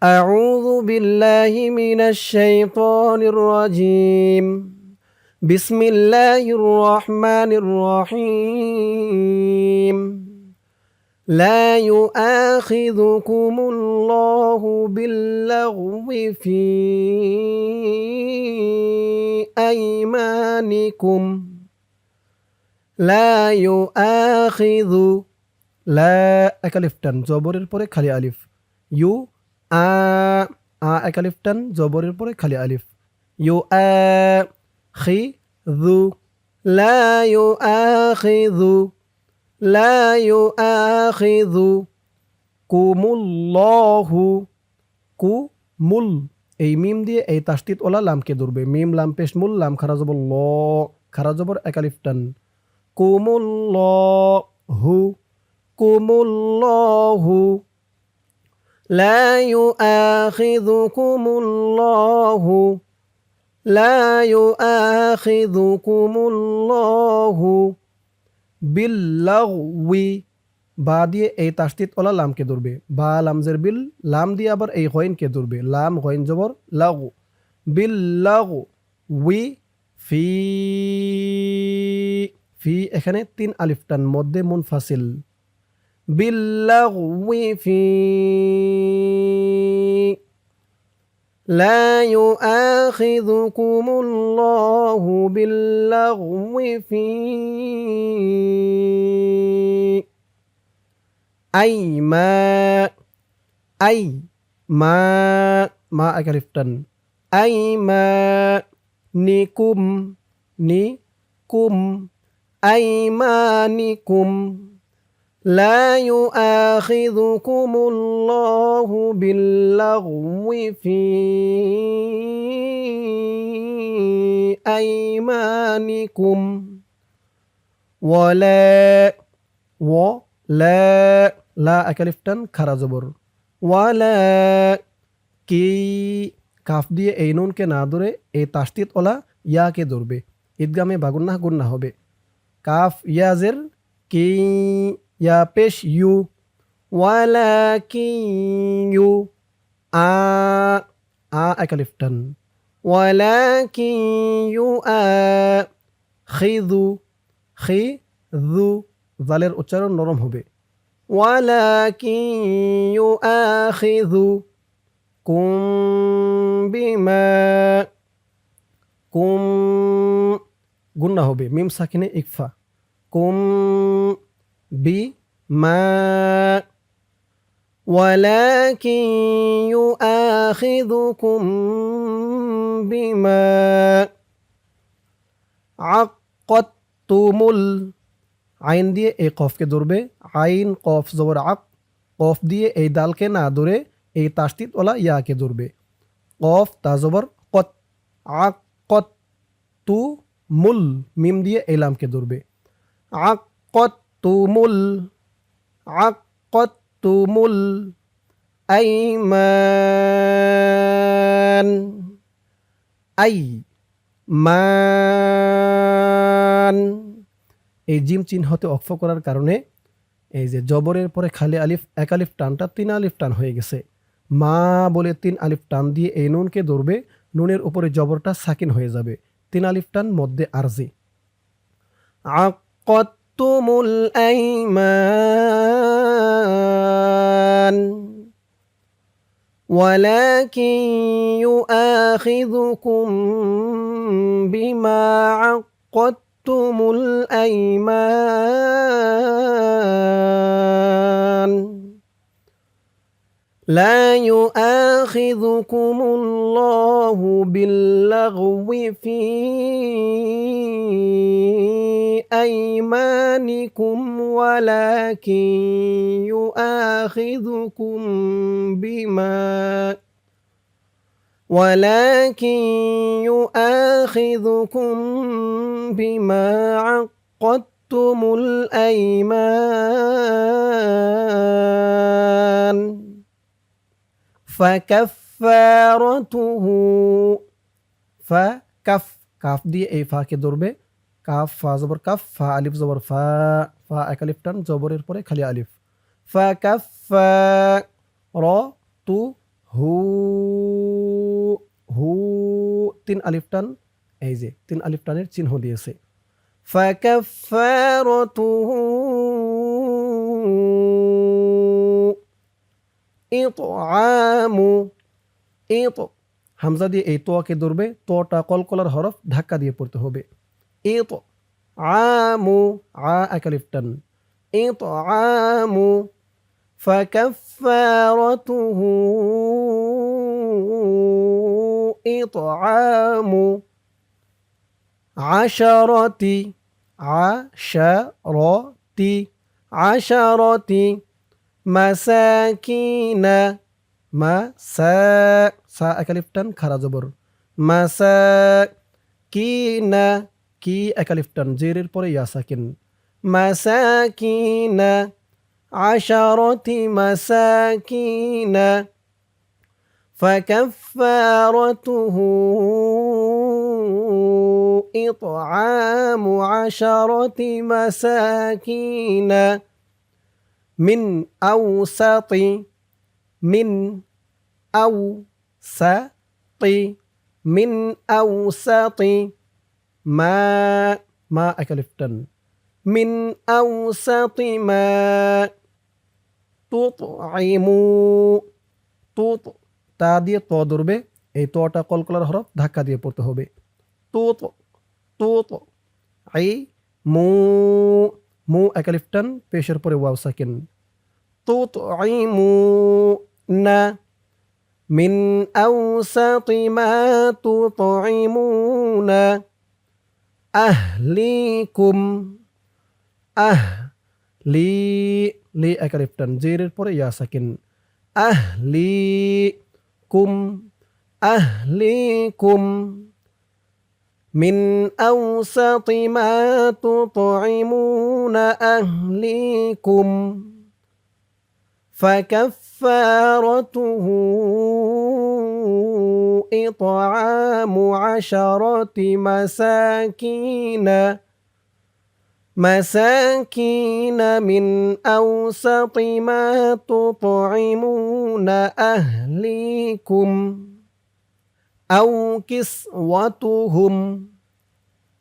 أعوذ بالله من الشيطان الرجيم بسم الله الرحمن الرحيم لا يؤاخذكم الله باللغو في أيمانكم لا يؤاخذ লা এক আলিফ টান জবরের পরে খালি আলিফ ইউ আ এক আলিফ টান জবরের পরে খালি আলিফ ইউ আ খি যু লা ইউ আখিযু লা ইউ আখিযু কুমুল্লাহু কুমুল এই মিম দিয়ে এই তাসদিদ ওলা লামকে ধরবে মিম লাম পেশ মুল লাম খারা জবর ল খারা জবর এক আলিফ টান কুমুল্লাহু কুমুল্লাহু লা ইউআখিযুকুমুল্লাহু লা ইউআখিযুকুমুল্লাহু বিল্লাগওয়ি বা দিয়ে এই তাসদিদ ওলা লামকে ধরবে বা লামজের বিল লাম দিয়ে আবার এই গইনকে ধরবে লাম গইন জবর লাগু বিল্লাগওয়ি ফি ফি এখানে তিন আলিফ টান মধ্যে মুনফাসিল বিল্লাগওয়ি ফি লা ইউআখিযুকুমুল্লাহু বিল্লাগওয়ি ফি আইমা আই মা মা এক আলিফ টান আইমা নিকুম নিকুম আইমানিকুম লা ইউআখিযুকুমুল্লাহু বিল্লাগওয়ি ফি আইমানিকুম ওয়ালা লা লা এক আলিফ টান খারা জবর ওয়ালা কি কাফ দিয়ে এই নুনকে না ধরে এই তাসদিদ ওলা ইয়াকে ধরবে ঈদগামে বা গুন্নাহ হবে কাফ ইয়াজের কি ইয়া পেশ ইউ ওয়ালাকিন আ এক আলিফ টান ওয়ালাকিন ইউআখিযু খিযু জালের উচ্চারণ নরম হবে ওয়ালাকিন ইউআখিযু কুম বিমা কুম গুন্না হবে মিম সাকিনে ইকফা কুম বিমা ওয়ালাকিন ইউআখিযুকুম বিমা আক্কাতুমুল আইন দিয়ে এই কফকে ধরবে আইন কফ জবর আক কফ দিয়ে এই দালকে না ধরে এই তাসদিদ ওলা ইয়াকে ধরবে কফ তা জবর কত আক কত তু মুল মিম দিয়ে এই লামকে ধরবে আক কত তু মুল আক কত তু মুল আইমান আই মান এই জিম চিহ্নতে অক্ফ করার কারণে এই যে জবরের পরে খালি আলিফ এক আলিফ টানটা তিন আলিফ টান হয়ে গেছে মা বলে তিন আলিফ টান দিয়ে এই নুনকে ধরবে নুনের উপরে জবরটা সাকিন হয়ে যাবে তিন আলিফ টান মধ্যে আরজি আক্কাতুমুল আইমান ওয়ালাকিন ইউআখিযুকুম বিমা আক্কাতুমুল আইমান لا يؤاخذكم الله باللغو في أيمانكم ولكن يؤاخذكم بما عقدتم الأيمان ফাকাফারাতুহু কাফ কাফ দিয়ে এই ফাকে ধরবে কাফ ফা জবর কাফ ফা আলিফ জবর ফা ফা এক আলিফ টান জবরের পরে খালি আলিফ ফাকাফারাতুহু হু হু ৩ আলিফ টান, এই যে ৩ আলিফ টানের চিহ্ন দিয়েছে। ফাকাফফারাতুহু ইতআমু ইত হামজা দিয়ে এই তোয়াকে ধরবে, তোটা কলকলার হরফ ধাক্কা দিয়ে পড়তে হবে। ইত আমু এক আলিফ টান, ইতআমু ফাকাফফারাতুহু ইতআমু আশারতি আশারতি মাসাকিনা সা এক আলিফ টান খারা জবর, মাসাকিনা কি এক আলিফ টান, জেরের পরে ইয়া সাকিন, মাসাকিনা আশারতি মাসাকিনা فكفارته إطعام 10 مساكين من أوسط من أوسط من أوسط ما أكلفتن من أوسط ما تطعموا তা দিয়ে ত ধরবে, এই তটা কলকলার হরফ ধাক্কা দিয়ে পড়তে হবে। তো আই মু এক আলিফ টান, পেশের পরে ওয়াও সাকিন, তুতঈমুনা মিন আওসাতি মা তুতঈমুনা আহলিকুম লি এক আলিফ টান, জেরের পরে ইয়া সাকিন, أهليكم من أوسط ما تطعمون أهليكم فكفارته إطعام 10 مساكين من أوسط ما تطعمون أهليكم أو كسوتهم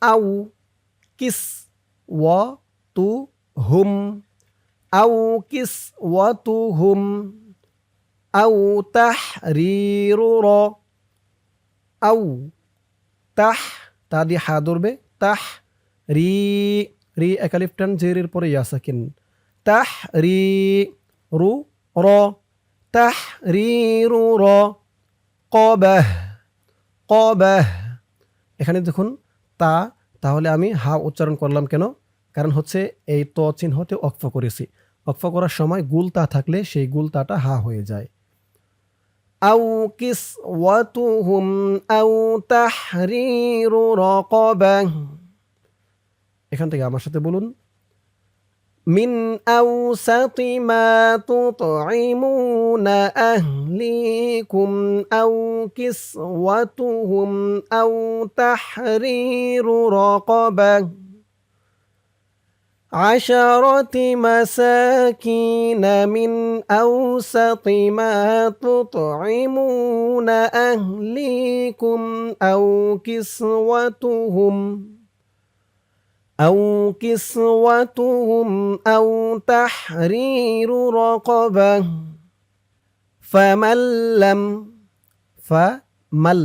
أو كسوتهم أو تحرير أو তাদি হা ধরবে, রি এক আলিফ টান, জেরের পরে ইয়া সাকিন, তাহরিরু র কবাহ এখানে দেখুন তাহলে আমি হা উচ্চারণ করলাম কেন? কারণ হচ্ছে এই ত চিহ্নতে অক্ফ করেছি, অক্ফ করার সময় গুল তা থাকলে সেই গুল তাটা হা হয়ে যায়। আও কিসওয়াতুহুম আও তাহরিরু রাকাবাহ, এখান থেকে আমার সাথে বলুন, মিন আওসাতি মা তুতঈমুনা আহলিকুম আও কিসওয়াতুহুম আও তাহরিরু রাকাবাহ 10 مساكين من أوسط ما تطعمون أهليكم أو كسوتهم أو تحرير رقبة ফামাল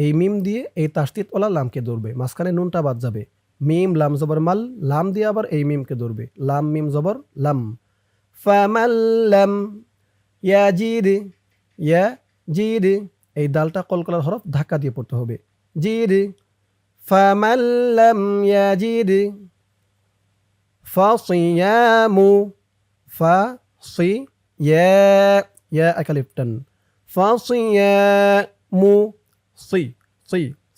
এই মিম দিয়ে এই তাসদিদ ওলা লামকে ধরবে, মাঝখানে নুনটা বাদ যাবে। মিম লাম জবর মাল, লাম দিয়ে আবার এই মিমকে ধরবে, লাম মিম জবর লাম। ফামাল্লাম ইয়াজিদ এই দালটা কলকলার হরফ ধাক্কা দিয়ে পড়তে হবে, জিদ। ফামাল্লাম ইয়াজিদ ফাসিয়ামু ইয়া এক আলিফ টান, ফাসিয়ামু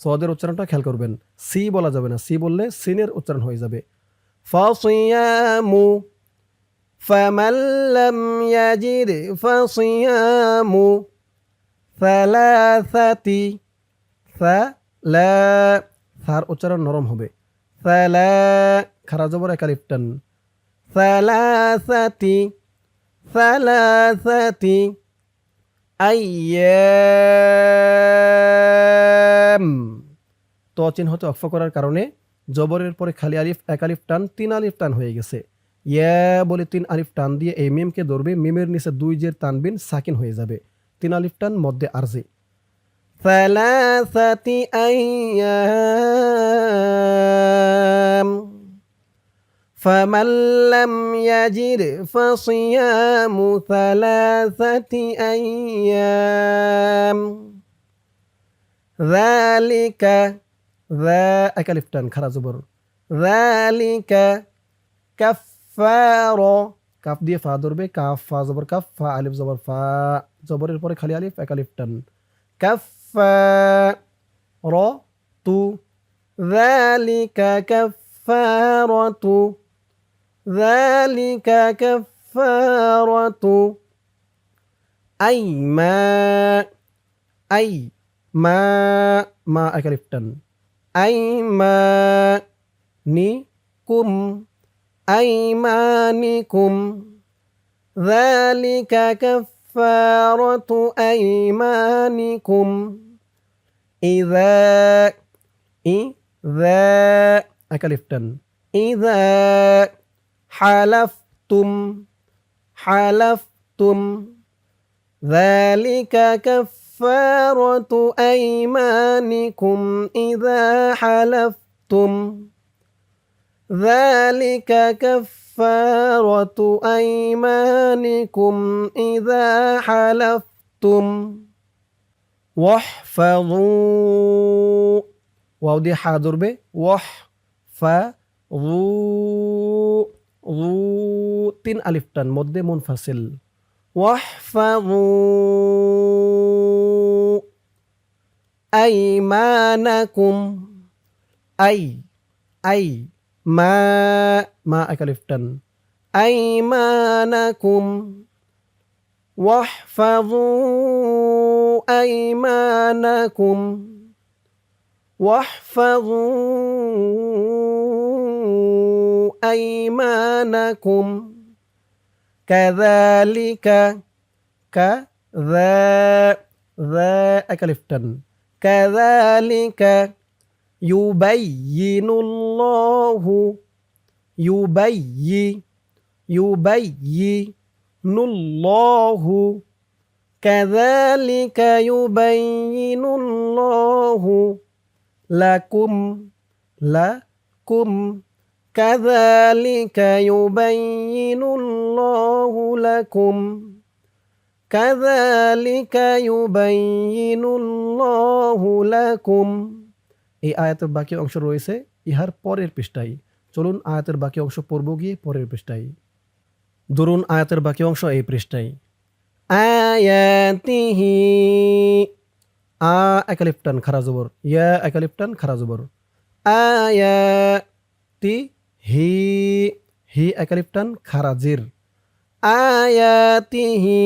সদের উচ্চারণটা খেয়াল করবেন, সি বলা যাবে না, সি বললে সিনের উচ্চারণ হয়ে যাবে। ফাসিয়ামু ফামাল্লাম ইয়াজিদ ফাসিয়ামু সালাসাতি সার উচ্চারণ নরম হবে, খারা জবর এক আলিফ টান, সালাসাতি আইয়াম। ত চিহ্নতে অক্ষ করার কারণে জবরের পরে খালি আলিফ, এক আলিফ টান, 3 আলিফ টান হয়ে গেছে। ইয়া বলে 3 আলিফ টান দিয়ে এই মিমকে ধরবে। মিমের নিচে 2 জের তানবিন সাকিন হয়ে যাবে। 3 আলিফ টান মধ্যে আরজি। সালাসাতি আইয়াম فمن لم يجد فصيام ثلاثة أيام ذلك ذا أكلف تان خرا زبر ذلك كفارة কাফ দিয়ে ফা ধরবে কাফ ফা জবর কাফ ফা আলিফ জবর ফা জবরের পরে খালি আলিফ এক আলিফ টান কাফারাতু যালিকা কাফারাতু ذلك كفارة أي ما أكلفتن أيمانكم ذلك كفارة أيمانكم إذا أكلفتن إذا حلفتم ذلك كفارة أيمانكم إذا حلفتم ذلك كفارة أيمانكم إذا حلفتم واحفظوا واو دي حاضر به واحفظوا 3 আলিফ টান মধ্যে মুনফাসিল ওয়াহফাযু আইমানাকুম আই মা এক আলিফ টান আইমানাকুম ওয়াহফাযু আইমানাকুম أيمانكم كذلك أكلفتن كذلك يبين الله كذلك يبين الله لكم كذلك يبين الله لكم كذلك يبين الله لكم এই আয়াতের বাকি অংশ রয়েছে ইহার পরের পৃষ্ঠায়। চলুন আয়াতের বাকি অংশ পড়ব গিয়ে পরের পৃষ্ঠায়। ধরুন আয়াতের বাকি অংশ এই পৃষ্ঠায়। আয়াতিহি এক আলিফ টান খারা জবর ইয়া এক আলিফ টান খারা জবর হি এক আলিফ টান খারা জির আয়াতিহি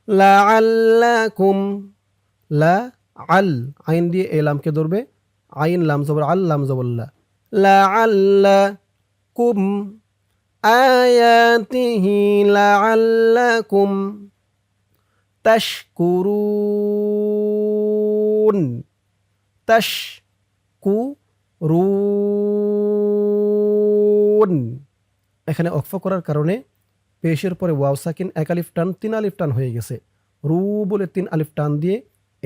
লাআল্লাকুম আইন দিয়ে এই লামকে ধরবে আইন লাম জবর লাম জবর লাআল্লাকুম আয়াতিহি লাআল্লাকুম তাশকুরুন এখানে অক্ফ করার কারণে পেশের পরে ওয়াও সাকিন এক আলিফ টান 3 আলিফ টান হয়ে গেছে। রু বলে 3 আলিফ টান দিয়ে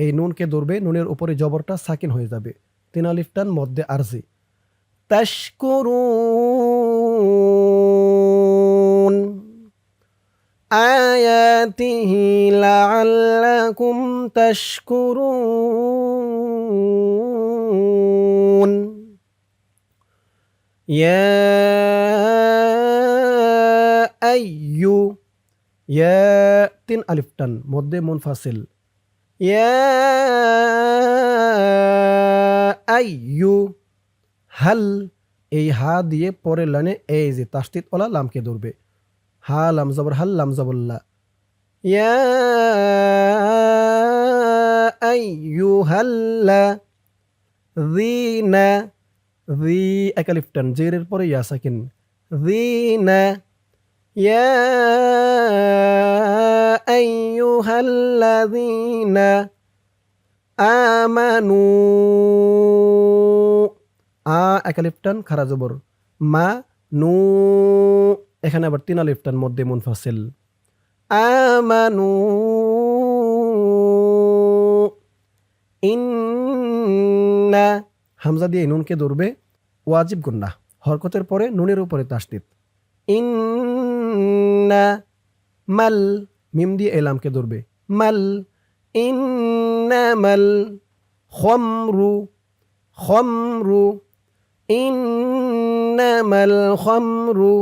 এই নুনকে ধরবে, নুনের উপরে জবরটা সাকিন হয়ে যাবে। 3 আলিফ টান মধ্যে আরজি তাশকুরুন আয়াতিহি লাআল্লাকুম তাশকুরুন ইয়া আইয়ু ইয়া 3 আলিফ টান মধ্যে মুনফাসিল ইয়া আইয়ু হাল এই হা দিয়ে পরের লাইনে এই যে তাসদিদ ওয়ালা লামকে ধরবে হা লাম জবর হাল লাম জবরল্লা ইয়া আইয়ুহাল্লা যিনা জি এক আলিফ টান জেরের পরে ইয়া সাকিন যিনা ইয়া আইয়ুহাল্লাযীনা আমানু। এক আলিফ টান খারা জবর, মা নু। এখানে আবার 3 আলিফ টান মধ্যে মুনফাসিল। আমানু ইন্না, হামজা দিয়ে নুনকে ধরবে, ওয়াজিব গুন্না, হরকতের পরে নুনের উপরে তাসদিদ। ইন্না মাল, মিম দিয়ে এলামকে ধরবে, মাল। ইন্নামাল খমরু, খমরু। ইন্নামাল খমরু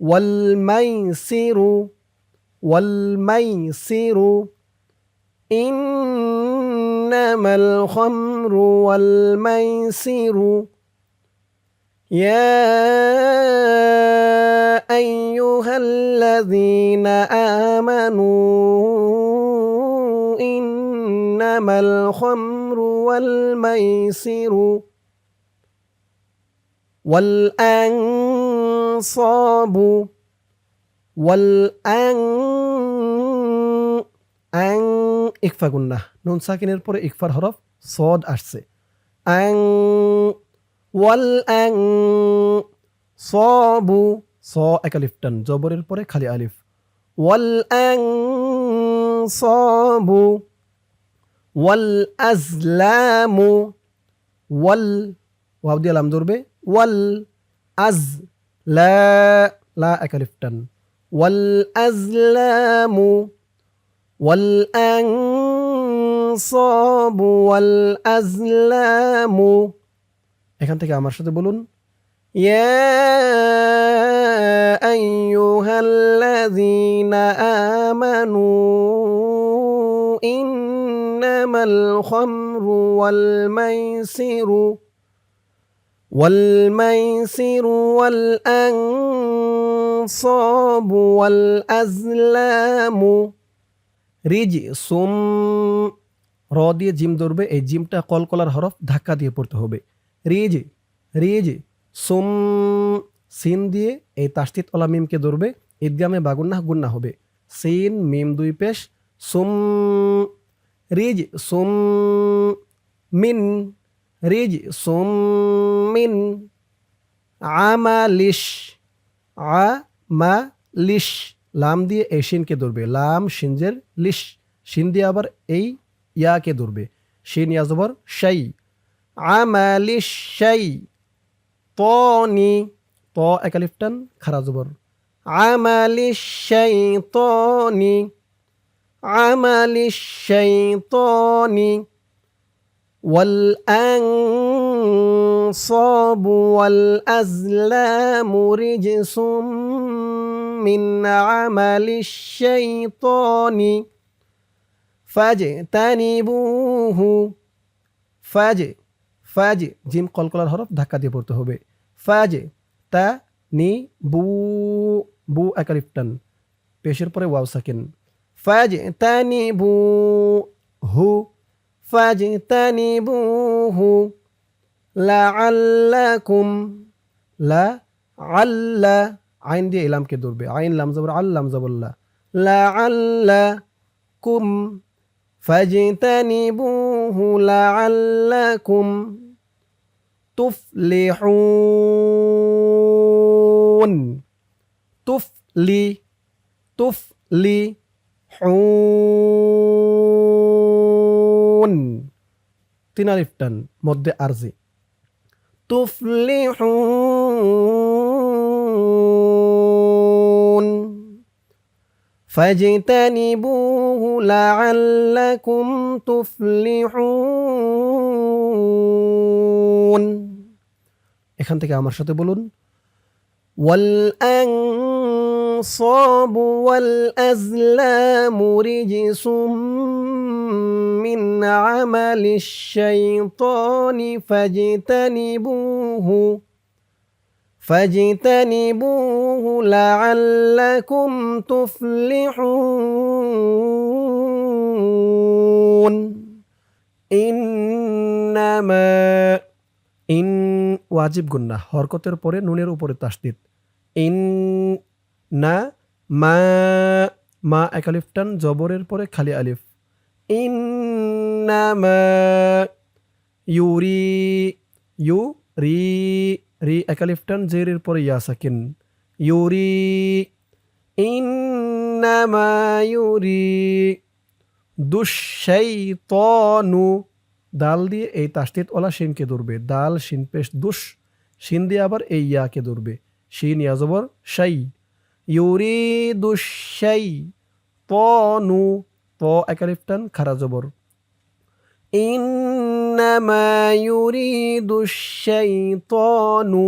ওয়াল মাইসিরু, ওয়াল মাইসিরু। ইন্নামাল খমরু ওয়াল মাইসিরু। يا أيها الذين آمنوا إنما الخمر والميسر والأنصاب ইকফা গুন্না, নুন সাকিনের পরে ইকফার হরফ সদ আসছে। ওয়াল আং সবু, স এক আলিফ টান, জবরের পরে খালি আলিফ। ওয়াল আং সবু ওয়াল আজলামু, ওয়াল, ওয়াও দিয়ে লাম ধরবে, ওয়াল আজ, লা, লা এক আলিফ টান, ওয়াল আজলামু ওয়াল আনসাবু ওয়াল আজলামু। এখান থেকে আমার সাথে বলুন, ইয়া আইয়ুহাল্লাযীনা আমানু ইন্নামাল খামরু ওয়াল মাইসিরু ওয়াল আনসাবু ওয়াল আজলামু রিজসুম। র দিয়ে জিম ধরবে, এই জিমটা কলকলার হরফ, ধাক্কা দিয়ে পড়তে হবে। রিজ, রিজ সুম, সিন দিয়ে এই তাসদিদ ওলা মিমকে ধরবে, ঈদগামে বাগুন্না গুন্না হবে। সিন মিম দুই পেশ, সুম। রিজ সুম মিন, রিজ সুম মিন। আমালিশ, আমালিশ, লাম দিয়ে এই শিনকে ধরবে, লাম শিনজের লিশ, শিন দিয়ে আবার এই ইয়াকে ধরবে, শিন ইয়া জবর শাই। আমালিশ শাই তনি, ত এক আলিফ টান খারা জবর, আমালিশ শাইতানি, আমালিশ শাইতানি। ওয়াল আনসাবু ওয়াল আজলামু রিজসুম মিন আমালিশ শাইতানি ফাজতানিবুহু। ফাজে জিম কলকলার হরফ, ধাক্কা দিয়ে পড়তে হবে। ফাজে তা নি বু, বু এক আলিফ টান, পেশের পরে ওয়াও সাকিন। ফাজতানিবুহু, ফাজতানিবুহু লাআল্লাকুম, লা আল্লা, আইন দিয়ে ইলামকে ধরবে, আইন লাম জবর আল, লাম জবরল্লা, লাআল্লাকুম ফাজতানিবুহু লাআল্লাকুম তুফলিহুন। তুফলিহুন, 3 আলিফ টান মধ্যে আরজি। তুফলিহুন ফাজতানিবুহু লাআল্লাকুম তুফলিহুন। এখান থেকে আমার সাথে বলুন, ওয়াল আনসাবু ওয়াল আজলামু রিজসুম মিন আমালিশ শাইতানি ফাজতানিবুহু লাআল্লাকুম তুফলিহুন। ইন্নামা, ইন ওয়াজিব গুন্না, হরকতের পরে নুনের উপরে তাসদিদ। ইন না মা মা এক আলিফ টান জবরের পরে খালি আলিফ ইন্নামা ইউরি ইউ রি রি এক আলিফ টান জেরের পরে ইয়া সাকিন ইউরি ইন্নামা ইউরি দুশ্শাইতানু দাল দিয়ে এই তাসদিদ ওলা শিনকে ধরবে দাল শিন পেশ দুশ শিন দিয়ে আবার এই ইয়াকে ধরবে শিন ইয়া জবর শাই ইউরিদু শাই তনু ত এক আলিফ টান খারা জবর ইন্নামা ইউরিদু শাইতানু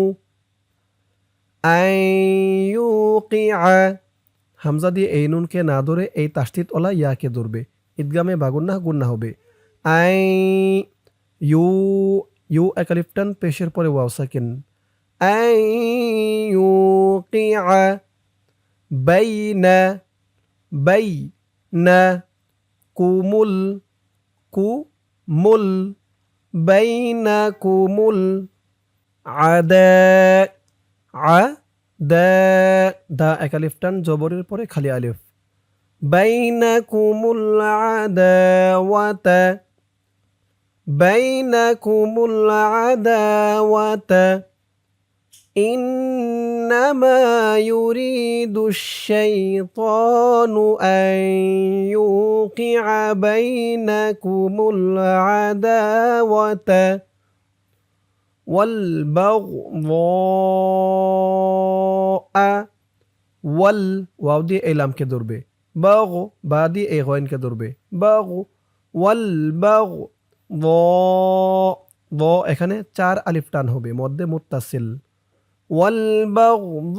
আইয়ুকিআ হামজা দিয়ে এই নুনকে না ধরে এই তাসদিদ ওলা ইয়াকে ধরবে ঈদগামে বাগুন্না গুন্না হবে আই ইউ ইউ এক আলিফ টান পেশের পরে ওয়াও সাকিন আইয়ুকিআ বাইনা বাইনা কুমুল কুমুল বাইনাকুমুল আদা আ দা দা এক আলিফ টান জবরের পরে খালি আলিফ বাইনাকুমুল আদাওয়াতা বাইনাকুমুল আদাওয়াতা إنما يريد الشيطان أن يوقع بينكم العداوة والبغضاء ওয়াল ওয়াও দিয়ে এই লামকে ধরবে বাগ বা দিয়ে এই গয়নকে ধরবে বাগ ওয়াল বাগ দ দ এখানে 4 আলিফ টান হবে মধ্যে মুত্তাসিল والبغضاء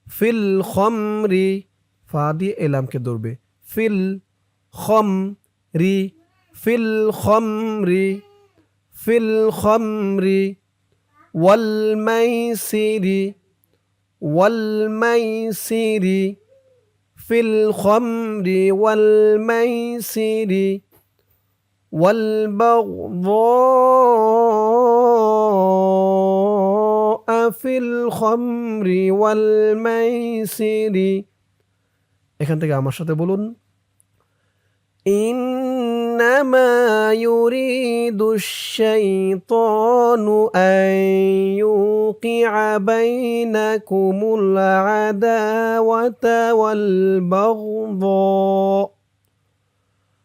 في الخمر ফা দিয়ে এই লামকে ধরবে ফিল খমরি ফিল খমরি ফিল খমরি والميسر والميسر في الخمر والميسر والبغضاء في الخمر والميسر এখান থেকে আমার সাথে বলুন إنما يريد الشيطان أن يوقع بينكم العداوة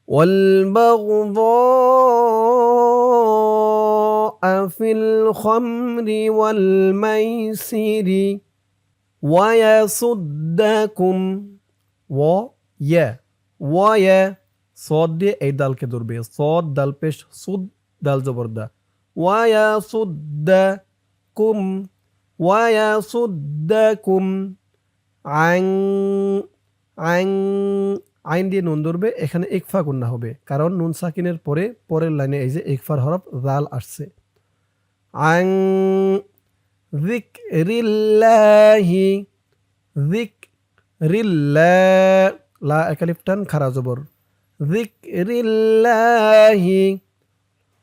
والبغضاء في الخمر والميسر ويصدكم ويا صاد দিয়ে এই দালকে ধরবে صاد দাল পেশ সুদ দাল জবর দা ويصدكم ويصدكم عن عن আইন দিয়ে নুন ধরবে এখানে ইকফা গুন্না হবে কারণ নুন সাকিনের পরে পরের লাইনে এই যে ইকফার হরফ জাল আসছে আন যিকরিল্লাহি যিকরিল্লাহ লা এক আলিফ টান খারা জবর যিকরিল্লাহি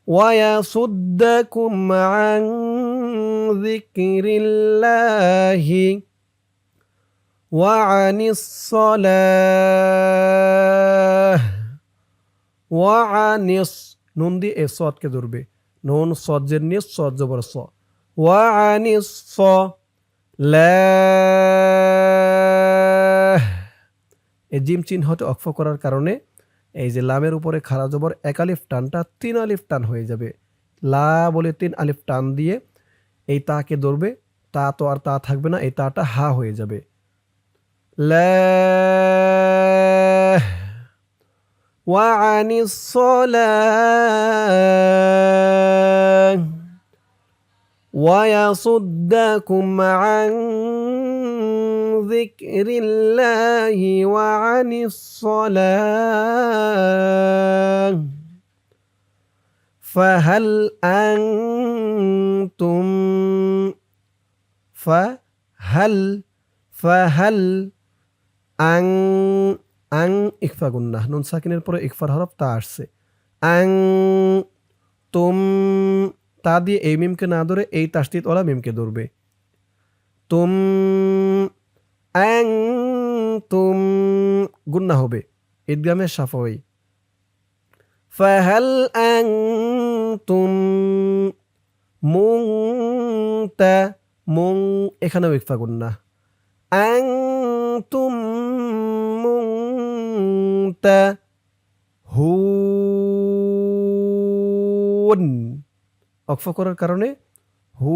ওয়ায়াসুদ্দাকুম আন যিকরিল্লাহি وعن الصلاة وعن নুন দিয়ে এ সদকে ধরবে নুন সদ জের নিয়ে সদ জবর স وعن الصلاة এই জিম চিহ্নতে অক্ফ করার কারণে এই যে লামের উপরে খাড়া জবর এক আলিফ টানটা 3 আলিফ টান হয়ে যাবে লা বলে 3 আলিফ টান দিয়ে এই তাকে ধরবে তা তো আর তা থাকবে না এই তাটা হা হয়ে যাবে لا وعن الصلاة ويصدكم عن ذكر الله وعن الصلاة فهل أنتم فهل আং ইকফা গুন্না নুন সাকিনের পরে ইকফার হরফ তা আসছে আং তা দিয়ে এই মিমকে না ধরে এই তাসদিদওয়ালা মিমকে ধরবে। তুম অ্যাং তুম গুন্না হবে ঈদগামে শাফাওয়ি। ফাহাল আনতুম মুনতা মুন এখানেও ইকফা গুন্না। আনতুম মুনতা হুন অক্ফ করার কারণে হু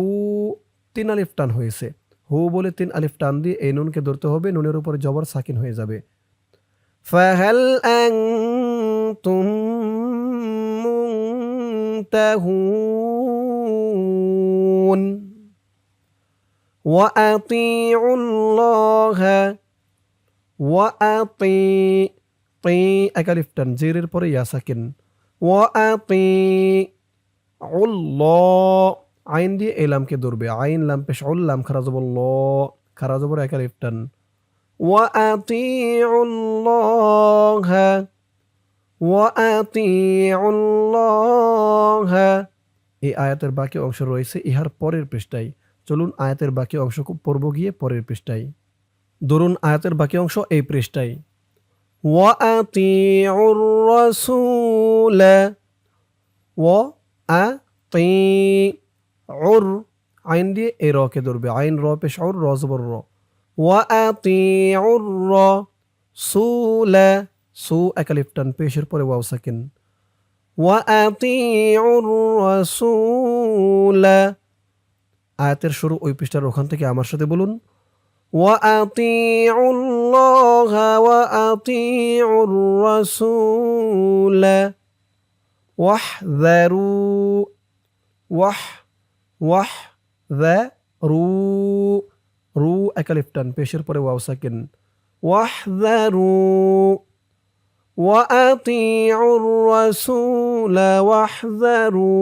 ৩ আলিফ টান হয়েছে। হু বলে ৩ আলিফ টান দিয়ে এই নুনকে ধরতে হবে, নুনের উপরে জবর সাকিন হয়ে যাবে। ফাহাল আনতুম মুনতাহুন ওয়া আতিউল্লাহ ওয়া আতি তি এক আলিফ টান জেরের পরে ইয়া সাকিন। ওয়া আতিউল্লাহ আইন দিয়ে এই লামকে ধরবে। আইন লাম পেশ লাম খারা জবর ল খারা জবর এক আলিফ টান। ওয়া আতিউল্লাহ ওয়া আতিউল্লাহ। এই আয়াতের বাকি অংশ রয়েছে ইহার পরের পৃষ্ঠায়। চলুন আয়াতের বাকি অংশ পড়ব গিয়ে পরের পৃষ্ঠায়। ধরুন আয়াতের বাকি অংশ এই পৃষ্ঠায়। ওয়া আতিউর রাসূল ওয়া আতিউর আইন দিয়ে এই রকে ধরবে। আইন র পেশ র জবর র। ওয়া আতিউর রাসূল সু এক আলিফ টান পেশের পরে ওয়াও সাকিন। ওয়া আতিউর রাসূল। আয়াতের শুরু ওই পৃষ্ঠার ওখান থেকে আমার সাথে বলুন। ওয়া আতিউল্লাহ ওয়া আতিউর রাসূল ওয়াহযারু ওয়াহযারু রু এক আলিফ টান পেশের পরে ওয়াও সাকিন। ওয়াহযারু ওয়া আতিউর রাসূল ওয়াহযারু।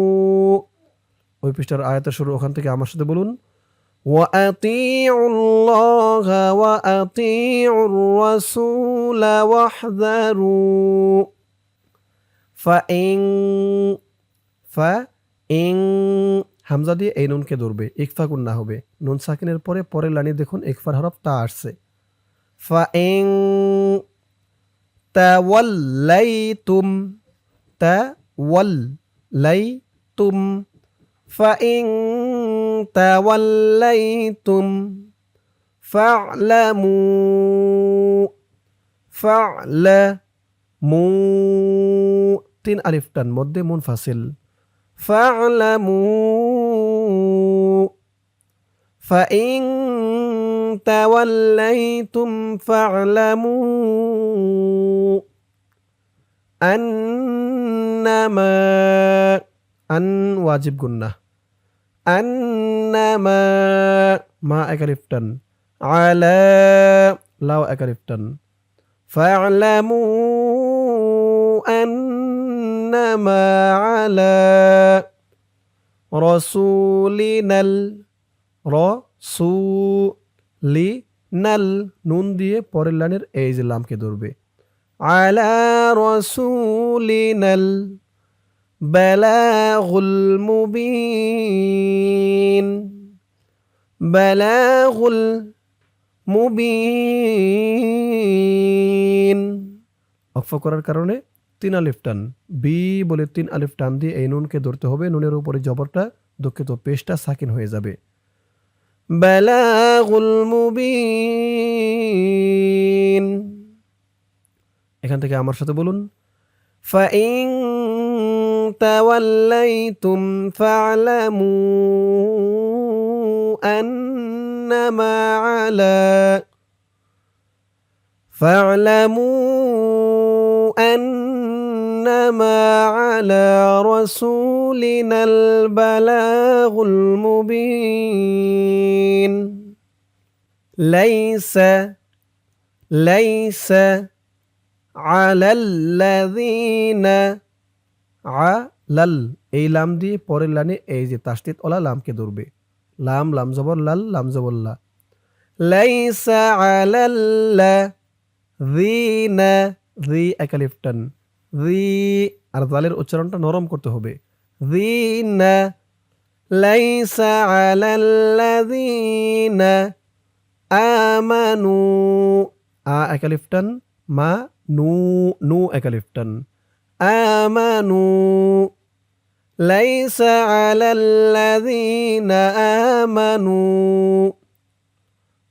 ওই পৃষ্ঠার আয়াতের শুরু ওখান থেকে আমার সাথে বলুন। ওয়া আতিউল্লাহ ওয়া আতিউর রাসূল ওয়াহযারু ফাইন হামজা দিয়ে এই নুনকে ধরবে, ইকফা গুন্না হবে। নুন সাকিনের পরে পরের লাইনে দেখুন ইকফার হরফ তা আসছে। ফাইন তাওয়াল্লাইতুম তাওয়াল্লাইতুম ফাইন তাওয়াল্লাইতুম ফা'লামু ৩ আলিফ টান মধ্যে মুনফাসিল। ফা'লামু ফাইন তাওয়াল্লাইতুম ফা'লামু আন্নামা আন ওয়াজিব গুন্নাহ। আন্নামা মা এক আলিফ টান আলা লাও এক আলিফ টান। ফা'লামু আন্নামা আলা রাসূলিনাল রাসূলিনাল নুন দিয়ে পরের লাইনের এই যে লামকে ধরবে। আলা রাসূলিনাল বালাগুল মুবিন বালাগুল মুবিন ওয়াকফ করার কারণে ৩ আলিফ টান বি বলে ৩ আলিফ টান দিয়ে এই নুনকে ধরতে হবে। নুনের উপরে জবরটা দুঃখিত পেশটা সাকিন হয়ে যাবে। বালাগুল মুবিন। এখান থেকে আমার সাথে বলুন। ফাইন তাওয়াল্লাইতুম ফা'লামু আন্নামা আলা ফা'লামু আন্নামা আলা রাসূলিনাল বালাগুল মুবিন। লাইসা আলাল্লাযীনা আলাল এই লাম দিয়ে পরের লাইনে এই যে তাসদীদ ওয়ালা লামকে ধরবে। লাম লাম জবর লাল লাম জবর লা। লাইসা আলাল্লাযীনা জি এক আলিফ টান জি আর জালের উচ্চারণটা নরম করতে হবে। যিনা লাইসা আলাল্লাযীনা আমানু এক আলিফ টান মা নু নু এক আলিফ টান আমানু লাইসা আলাল্লাযীনা আমানু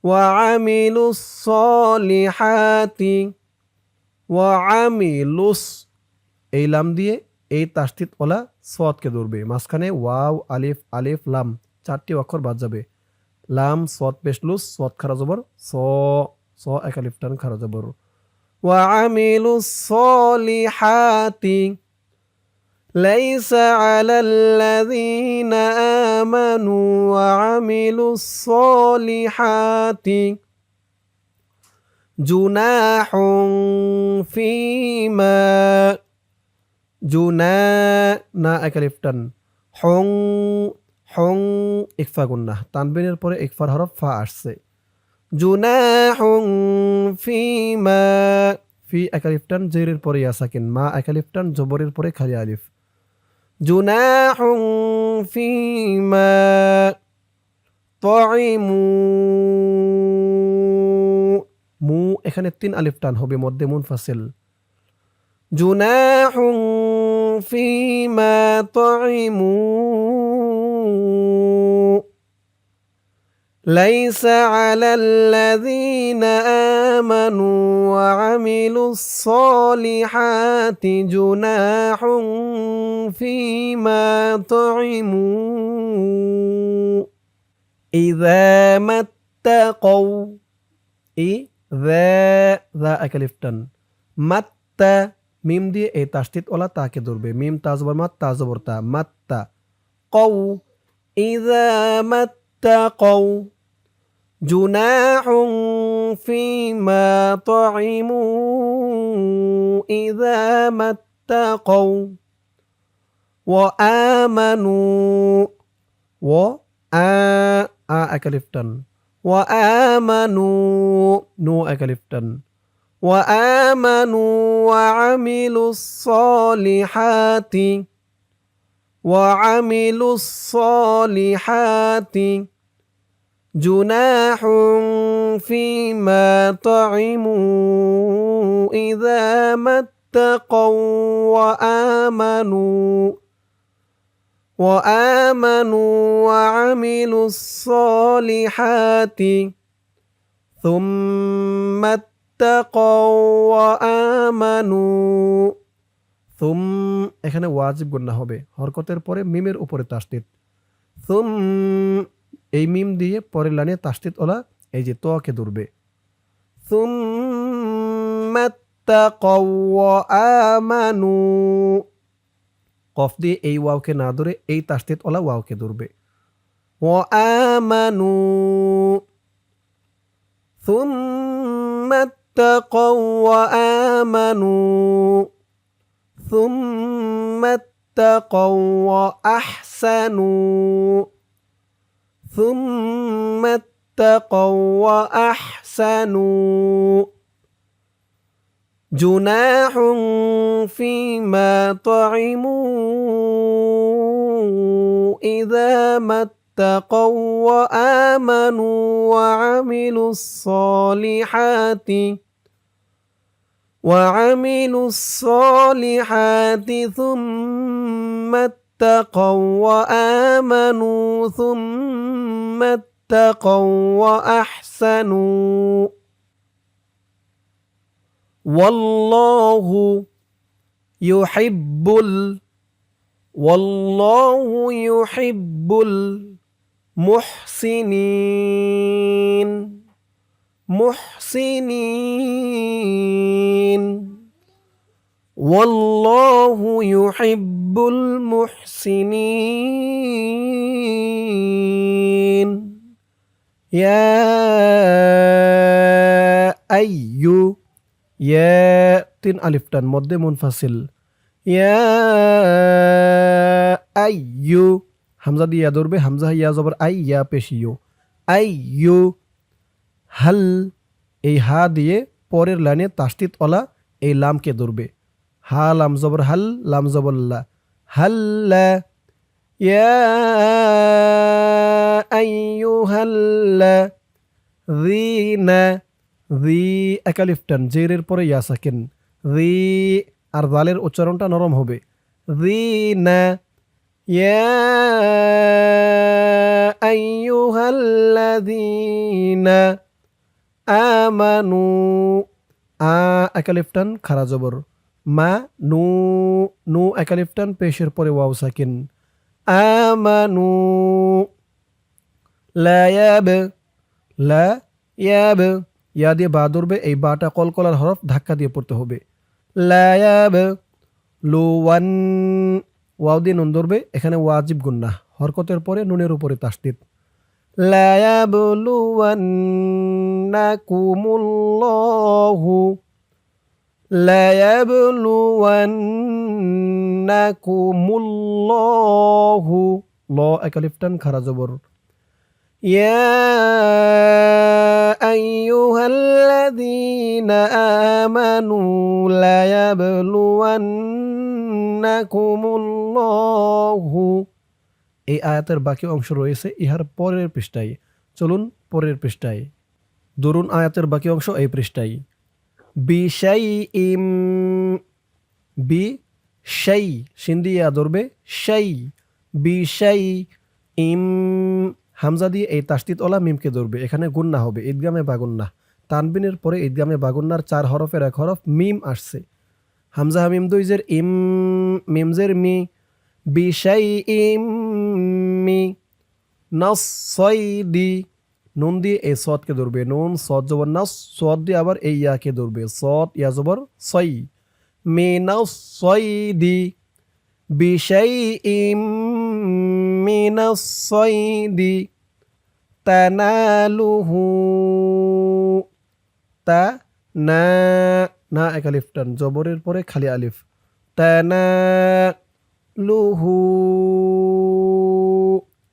ওয়া আমিলুস সলিহাতি ওয়া আমিলুস এই লাম দিয়ে এই তাসদিদ ওলা সদকে ধরবে মাঝখানে ওয়াও আলিফ আলিফ লাম চারটি অক্ষর বাদ যাবে লাম সদ পেশলুস সদ খারা জবর স এক আলিফ টান খারা জবর ওয়া আমিলুস সলিহাতি লাইসা আলাল্লাযীনা আমানু ওয়া আমিলুস সলিহাতি জুনাহুন ফীমা জুনা না এক আলিফ টান হং হং ইকফা গুন্নাহ তানবিনের পরে ইকফার হরফ ফা আসছে জুনাহুন ফীমা ফি এক আলিফ টান জেরের পরে ইয়া সাকিন মা এক আলিফ টান জবরের পরে খালি আলিফ জুনাহুন ফীমা তাইমু মু এখানে 3 আলিফ টান হবে মধ্যে মুনফাসিল জুনাহুন ফীমা তাইমু লাইসা আলাল্লাযীনা আমানু ওয়া আমিলুস সলিহাতি জুনাহুন ফীমা তাইমু ইযা মাত্তাকাউ ইযা এক আলিফ টান মাত্তা মিম দিয়ে এই তাসদিদ ওলা তাকে ধরবে মিম তাজবর মাত তাজবর তা মাত্তা কৌ ইযা মাত্তাকাউ জুনাহুন ফীমা তাইমু ইযা মাত্তাকাউ ওয়া আমানু ওয়া এক আলিফ টান ওয়া আমানু নু এক আলিফ টান وآمنوا وعملوا الصالحات جناح فيما طعموا إذا ما اتقوا وآمنوا وعملوا الصالحات ثم তুম এখানে ওয়াজিব গুন্না হবে হরকতের পরে মিমের উপরে তাসদিদ তুম এই মিম দিয়ে পরের লাইনে তাসদিদ ওলা এই যে তোকে ধরবে তুম্মাত্তাকাউ ওয়া আমানু কফ দিয়ে এই ওয়াওকে না ধরে এই তাসদিদ ওলা ওয়াওকে ধরবে ওয়া আমানু اتقوا وآمنوا ثم اتقوا وأحسنوا ثم اتقوا وأحسنوا جناح فيما طعموا إذا ما اتقوا وآمنوا وعملوا الصالحات ثم اتقوا وآمنوا ثم اتقوا وأحسنوا والله يحب المحسنين والله يحب المحسنين يا أيو يا 3 আলিফ টান মধ্যে মুনফাসিল ইয়া আইয়ু হামজা দিয়ে ধরবে হামজা ইয়া জবর আই ইয়া পেশিয়ু আইয়ু হাল এই হা দিয়ে পরের লাইনে তাসদিদ ওলা এই লামকে ধরবে হা লাম জবর হাল লাম জবর লা হাল্লা ইয়া আইয়ুহাল্লাযীনা জি একালিফটান জেরের পরে ইয়া সাকিন জি আর জালের উচ্চারণটা নরম হবে জিনা ইয়া আইয়ুহাল্লাযীনা আমানু একালিফটান খারা জবর মা নু নু একালিফটান পেশের পরে ওয়াও সাকিন আমানু লা ইয়াব লা ইয়াব ইয়া দিয়ে বা ধরবে এই বাটা কলকলার হরফ ধাক্কা দিয়ে পড়তে হবে লা ইয়াব লুওয়ান ওয়াও দিয়ে নুন ধরবে এখানে ওয়াজিব গুন্না হরকতের পরে নুনের উপরে তাসদিদ লা ইয়াবলুওয়ান্নাকুমুল্লাহু لا يبلونكم الله ল একালিফটান খারা জবর يا أيها الذين آمنوا لا يبلونكم الله এই আয়াতের বাকি অংশ রয়েছে ইহার পরের পৃষ্ঠায় চলুন পরের পৃষ্ঠায় দরুন আয়াতের বাকি অংশ এই পৃষ্ঠায় বিশাইইম বিশাই সিন্দিয়া ধরবে শাই বিশাই ইম হামজা দিয়ে এই তাসদিদ ওলা মিমকে ধরবে এখানে গুন্না হবে ঈদগামে বাগুন্না তানবিনের পরে ঈদগামে বাগুন্নার 4 হরফের এক হরফ মিম আসছে হামজা হামিম দুইজের ইম মিমজের মি বিশাই ইম মি নাসসাইদি নুন দিয়ে এই সদকে ধরবে নুন সদ জবর নাস সদ দিয়ে আবার এই ইয়াকে ধরবে সদ ইয়া জবর সই মিনাসসাইদি বিশাইইম মিনাসসাইদি তানালুহু তা না না এক আলিফ টান জবরের পরে খালি আলিফ তানালুহু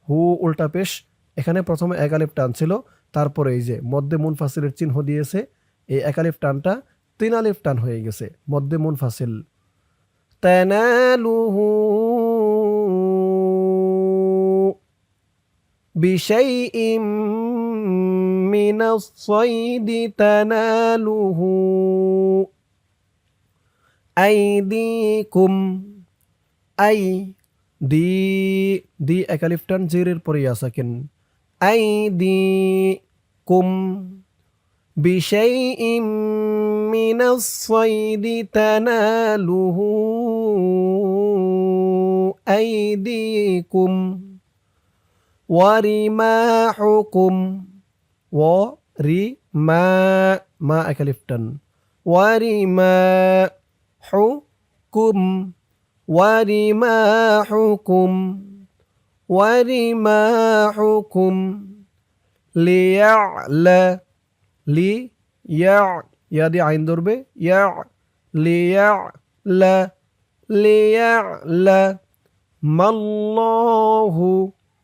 হু উল্টা পেশ এখানে প্রথমে এক আলিফ টান ছিল তারপরে এই যে মধ্যে মুনফাসিলের চিহ্ন দিয়েছে এই এক আলিফ টানটা 3 আলিফ টান হয়ে গেছে মধ্যে মুনফাসিল তানালুহু বিশাইইম মিনাস সাইদি তানালুহু আইদিকুম আই দি দি এক আলিফ টান জেরের পরে ইয়া সাকিন আইদিকুম বিশাইইম মিনাস সাইদি তানালুহু আইদিকুম ওয়ারিমাহুকুম ওয়ারিমা মা এক আলিফ টান ওয়ারিমাহুকুম ওয়ারিমাহুকুম ওয়ারিমাহুকুম লিয়া'লা লিয়া ইয়া দিয়ে আইন ধরবে ইয়া লিয়া'লা লিয়া'লা মাল্লাহু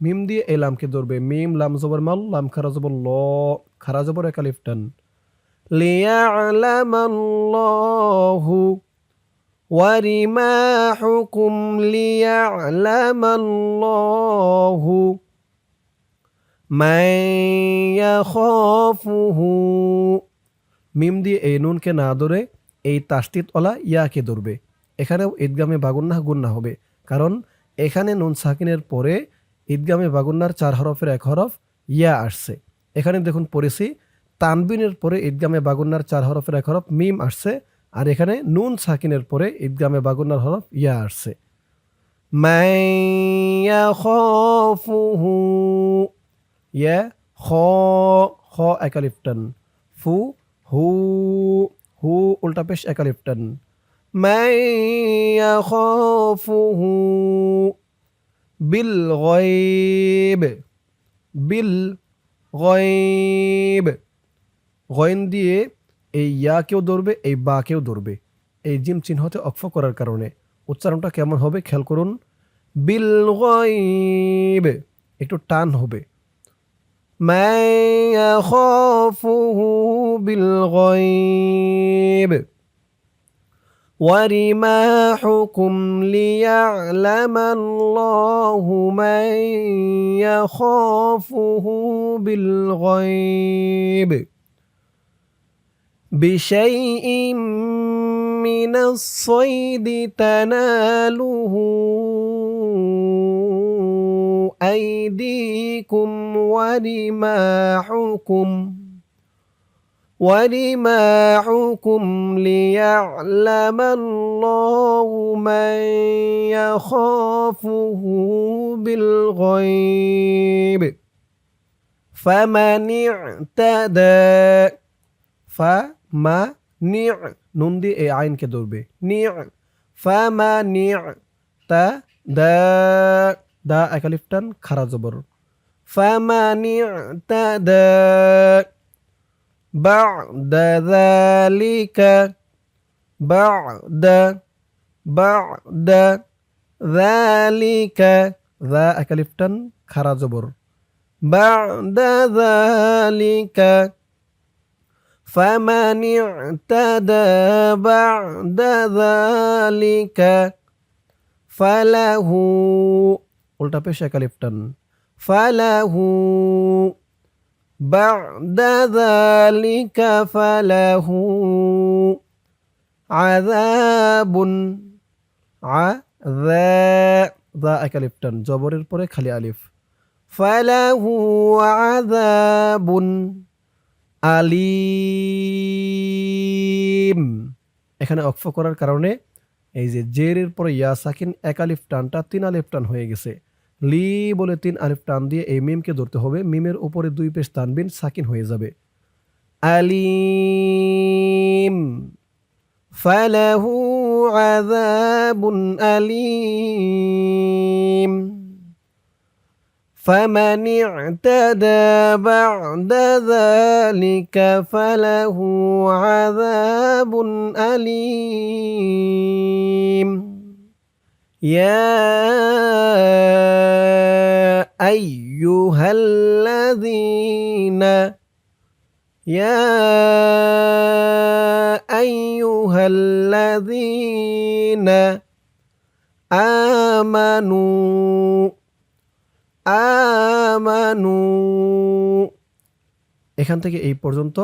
মিম দিয়ে এই লামকে ধরবে মিম লাম জবর মাল লাম খারা জবর ল খারা জবর এক আলিফ টান লিয়া'লামাল্লাহু ওয়ারিমাহুকুম লিয়া'লামাল্লাহু মান ইয়াখাফুহু মিম দিয়ে এই নুনকে না ধরে এই তাসদিদ ওলা ইয়াকে ধরবে এখানেও ঈদগামে বাগুন্না গুন্না হবে কারণ এখানে নুন সাকিনের পরে ঈদগামে বাগুন্নার 4 হরফের এক হরফ ইয়া আসছে এখানে দেখুন পড়েছি তানবিনের পরে ঈদগামে বাগুন্নার 4 হরফের এক হরফ মিম আসছে আর এখানে নুন সাকিনের পরে ঈদগামে বাগুন্নার হরফ ইয়া আসছে মান ইয়াখাফুহু ইয়া খ খ এক আলিফ টান ফু হু হু উল্টা পেশ এক আলিফ টান মান ইয়াখাফুহু বিল গায়ব বিল গায়ব গয়েন দিয়ে এই ইয়াকেও ধরবে এই বাকেও ধরবে এই জিম চিহ্নতে অক্ফ করার কারণে উচ্চারণটা কেমন হবে খেয়াল করুন বিল গায়ব একটু টান হবে মান ইয়াখাফুহু বিল গায়ব ورماحكم ليعلم الله من يخافه بالغيب بشيء من الصيد تناله أيديكم ورماحكم ليعلم الله من يخافه بالغيب فمن اعتدى فمنع নুন দিয়ে এই আইনকে ধরবে ফামানি' তা দা দা একালিফ টান খারা জবর ফামানি' তা দা বা'দা যালিকা বা'দা যালিকা যা একালিফ টান খারা জবর বা'দা যালিকা فمن اعتدى بعد ذلك فله উল্টা পেশ একালিফ টান فله بعد ذلك فله عذاب ذا একালিফ টান জবরের পরে খালি আলিফ فله عذاب আলিম এখানে অক্ফ করার কারণে এই যে জেরের পরে ইয়া সাকিন এক আলিফ টানটা তিন আলিফ টান হয়ে গেছে লি বলে তিন আলিফ টান দিয়ে এই মিমকে ধরতে হবে মিমের উপরে দুই পেশ তানবিন সাকিন হয়ে যাবে আলিম ফালাহু আযাবুন আলিম فمن اعتدى بعد ذلك فله عذاب أليم يا أيها الذين আমানু এখান থেকে এই পর্যন্ত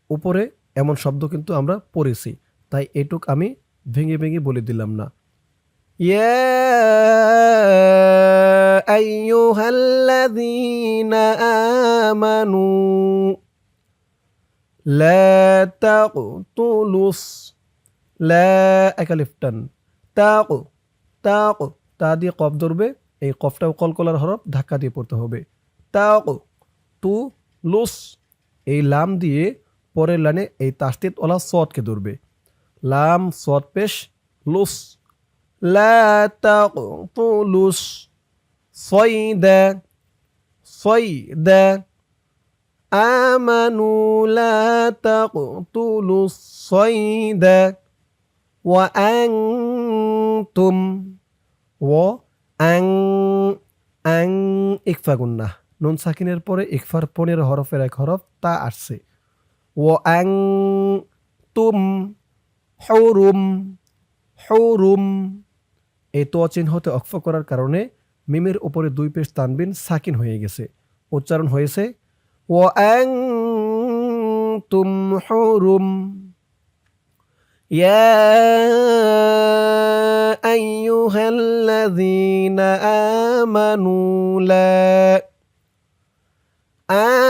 উপরে এমন শব্দ কিন্তু আমরা পড়েছি তাই এটুক আমি ভেঙে ভেঙে বলে দিলাম না ইয়া আইয়ুহাল্লাযীনা আমানু লা তাকতুলুস লা একালিফ টান তাকু তা দিয়ে কফ ধরবে এই কফটাও কলকলার হরফ ধাক্কা দিয়ে পড়তে হবে তাকু তু লুস এই লাম দিয়ে পরের লাইনে এই তাসদিদ ওয়ালা সদকে ধরবে লাম সদ পেশ লুস লা তাকতুলুস সয়দা আমানু লা তাকতুলুস সয়দা ওয়া আনতুম আং ইকফা গুন্নাহ নুন সাকিনের পরে ইকফার 15 হরফের এক হরফ তা আসছে ও আং তুম হুরুম এই তো চিহ্নতে অক্ফ করার কারণে মিমের উপরে দুই পেশ তানবিন সাকিন হয়ে গেছে উচ্চারণ হয়েছে ও আং তুম হুরুম ইয়া أيها الذين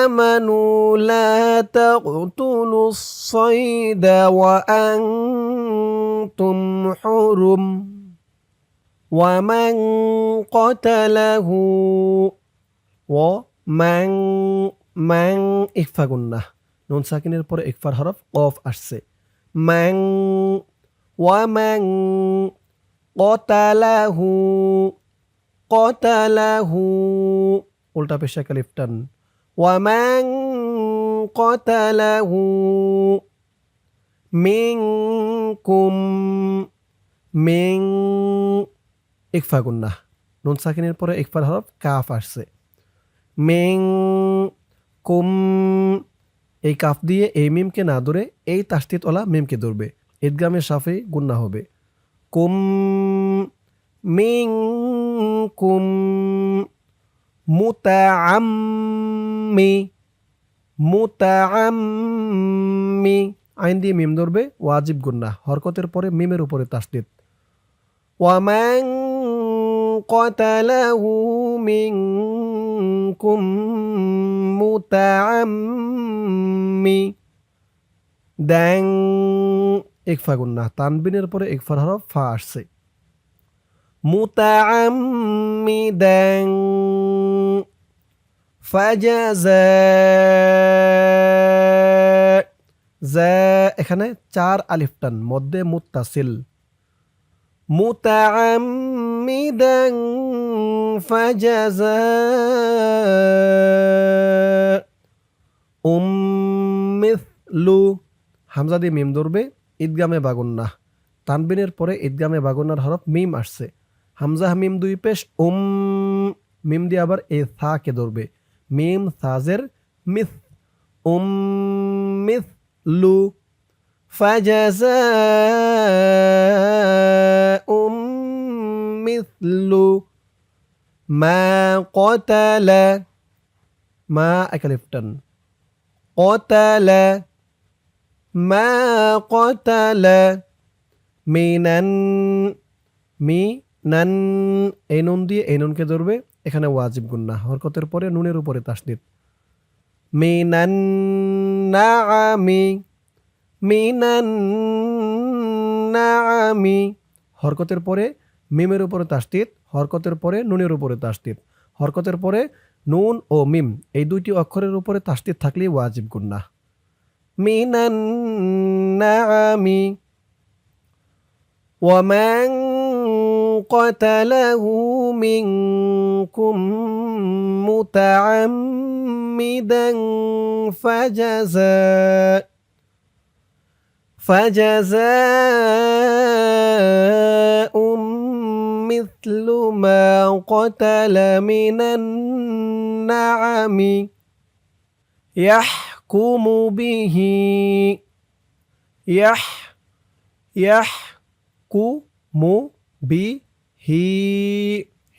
آمنوا لا تقتلوا الصيد وأنتم حرم ومن قتله ومن إخفاء গুন্নাহ নুন সাকিনের পরে ইকফার হরফ কফ আসছে মান ওয়ামান কতালাহু উল্টা পেশা কালিফ টান ওয়ামান কতালাহু মিনকুম ইকফা গুন্নাহ নুন সাকিনের পরে ইকফার হরফ কাফ আসছে মিনকুম এই কাফ দিয়ে এই মিমকে না ধরে এই তাসদিদ ওয়ালা মিমকে ধরবে ঈদগামে শাফি গুন্না হবে। কুম মিং কুম মুতাআম্মি মুতাআম্মি আইন দিয়ে মিম ধরবে, ওয়াজিব গুন্না, হরকতের পরে মিমের উপরে তাসদীদ। ওয়ামান ক্বাতালাহু মিনকুম মুতাআম্মি দ্যাং ইকফা গুন্না, তানবিনের পরে ইকফার হরফ ফা আসছে। মুতাআম্মিদান ফাজাযা যা, এখানে 4 আলিফ টান, মধ্যে মুত্তাসিল। মুতাআম্মিদান ফাজাযা মিছলু, হামজা দিয়ে মিম ধরবে, ঈদগামে বাগুন্না, তানবিনের পরে ঈদগামে বাগুন্নার হরফ মিম আসছে। হামজা মিম দুই পেশ, মিম দিয়ে আবার এই থা কে ধরবে, মিম সাজের মিস, মিছলু ফাজাযাউম মিছলু মা ক্বাতালা, মা একালিফ টান, ক্বাতালা মা ক্বাতালা মিনান মিনান, এই নুন দিয়ে এই নুনকে ধরবে, এখানে ওয়াজিব গুন্না, হরকতের পরে নুনের উপরে তাসদীদ। মিনান নাআমি মিনান নাআমি, হরকতের পরে মিমের উপরে তাসদীদ, হরকতের পরে নুনের উপরে তাসদীদ, হরকতের পরে নুন ও মিম এই দুইটি অক্ষরের উপরে তাসদীদ থাকলেই ওয়াজিব গুন্না। মিনান নাআমি ওয়ামান ক্বাতালাহু মিনকুম মুতাআম্মিদান ফাজাযাউম মিছলু মা ক্বাতালা মিনান নাআমি ইয়াহকুমু বিহি ইয়াহকুমু বিহি,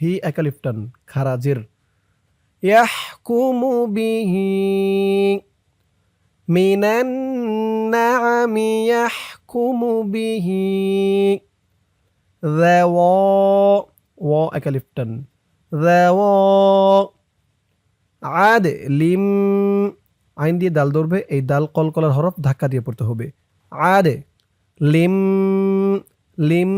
হি একালিফ টান, খারাজির, ইয়াহকুমু বিহি মিনান নাআমি ইয়াহকুমু বিহি যাওয়া, ওয়া একালিফ টান, যাওয়া আদলিম, আইন দিয়ে দাল ধরবে, এই দাল কলকলার হরফ ধাক্কা দিয়ে পড়তে হবে। আদে লিম লিম,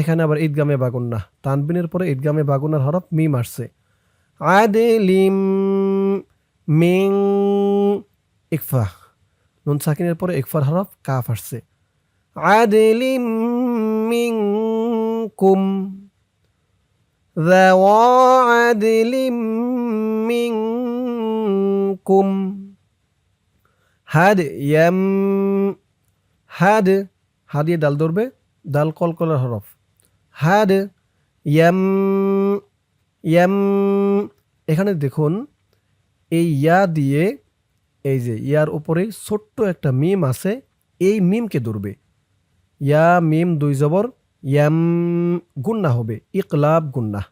এখানে আবার ঈদগামে বাগুন্না, তানবিনের পরে ঈদগামে বাগুন্নার হরফ মিম আসছে। আদলিম মিং ইকফা, নুন সাকিনের পরে ইকফার হরফ কাফ আসছে। আদলিম মিনকুম যাওয়া আদলিম মিনকুম হাদ ইয়াম হাদ, হা দিয়ে দাল ধরবে, দাল কলকলার হরফ, হাদ ইয়াম ইয়াম, এখানে দেখুন এই ইয়া দিয়ে এই যে ইয়ার উপরে ছোট্ট একটা মিম আছে, এই মিমকে ধরবে, ইয়া মিম দুই জবর ইয়াম, গুন্না হবে, ইকলাব গুন্না,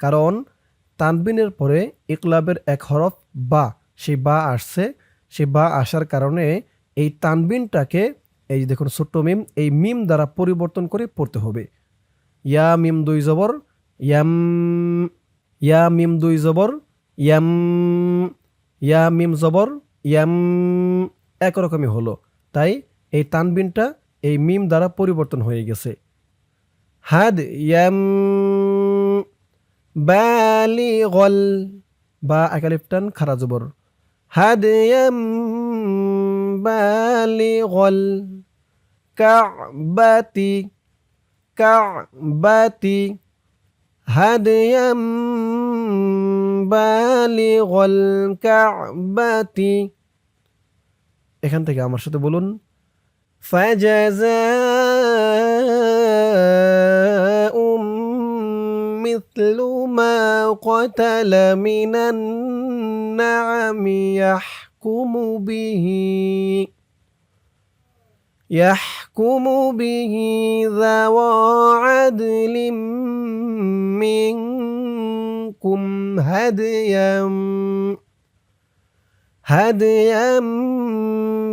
কারণ তানবিনের পরে ইকলাবের এক হরফ বা, সেই বা আসছে, সেই বা আসার কারণে এই তানবিনটাকে, এই যে দেখুন ছোট্ট মিম, এই মিম দ্বারা পরিবর্তন করে পড়তে হবে। ইয়া মিম দুই জবর ইয়াম, ইয়া মিম দুই জবর ইয়াম, ইয়া মিম জবর ইয়াম, একরকমই হলো, তাই এই তানবিনটা এই মিম দ্বারা পরিবর্তন হয়ে গেছে। হাদ ইয়াম বালিগল, বা একালিফ টান খারা জবর, হাদ ইয়াম বালিগল কাবাতি কাবাতি হাদিয়াম বালিগল কাবাতি, এখান থেকে আমার সাথে বলুন, ফাজাযাউম মিছলু মা ক্বাতালা মিনান নাআমি ইয়াহকুমু বিহি يحكم به ذوى عدل منكم هديا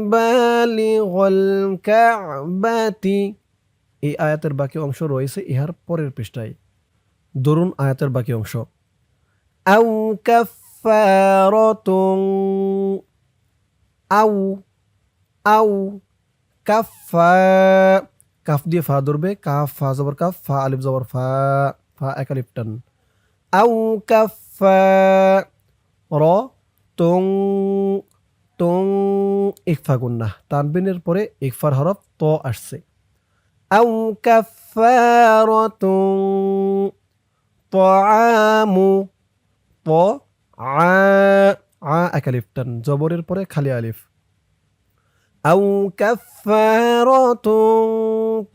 بالغ الكعبة এই আয়াতের বাকি অংশ রয়েছে ইহার পরের পৃষ্ঠায়। ধরুন আয়াতের বাকি অংশ আউ কাফারাতুন আউ আউ কাফা কাফ দিয়ে ফা ধরবে কাফ ফা জবর কাফ ফা আলিফ জবর ফা ফা এক আলিফ টান আউ কাফা র তুং তুং ইকফা গুন্না তানবিনের পরে ইকফার হরফ ত আসছে আউ কাফারাতুন তাআমু ত আ এক আলিফ টান জবরের পরে খালি আলিফ আউ কাফারাতুন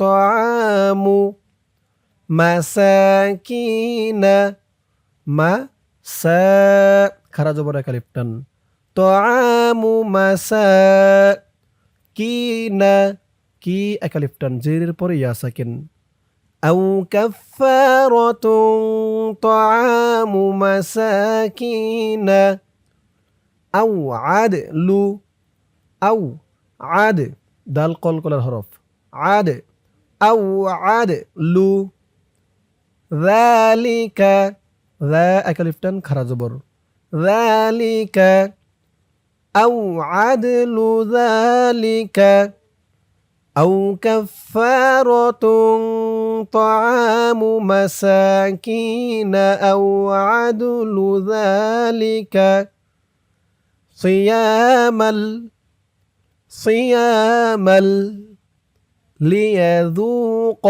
তাআমু মাসাকিনা খারা জবর এক আলিফ টান তাআমু মাসাকিনা কি এক আলিফ টান জেরের পরে ইয়া সাকিন আউ কাফারাতুন তাআমু মাসাকিনা আউ আদলু আউ আদ দাল কলকলার হরফ আদ আউ আদলু যালিকা যা এক আলিফ টান খারা জবর যালিকা আউ আদলু যালিকা আউ কাফারাতুন তাআমু মাসাকিনা আউ আদলু যালিকা সিয়ামাল লিয়াযুক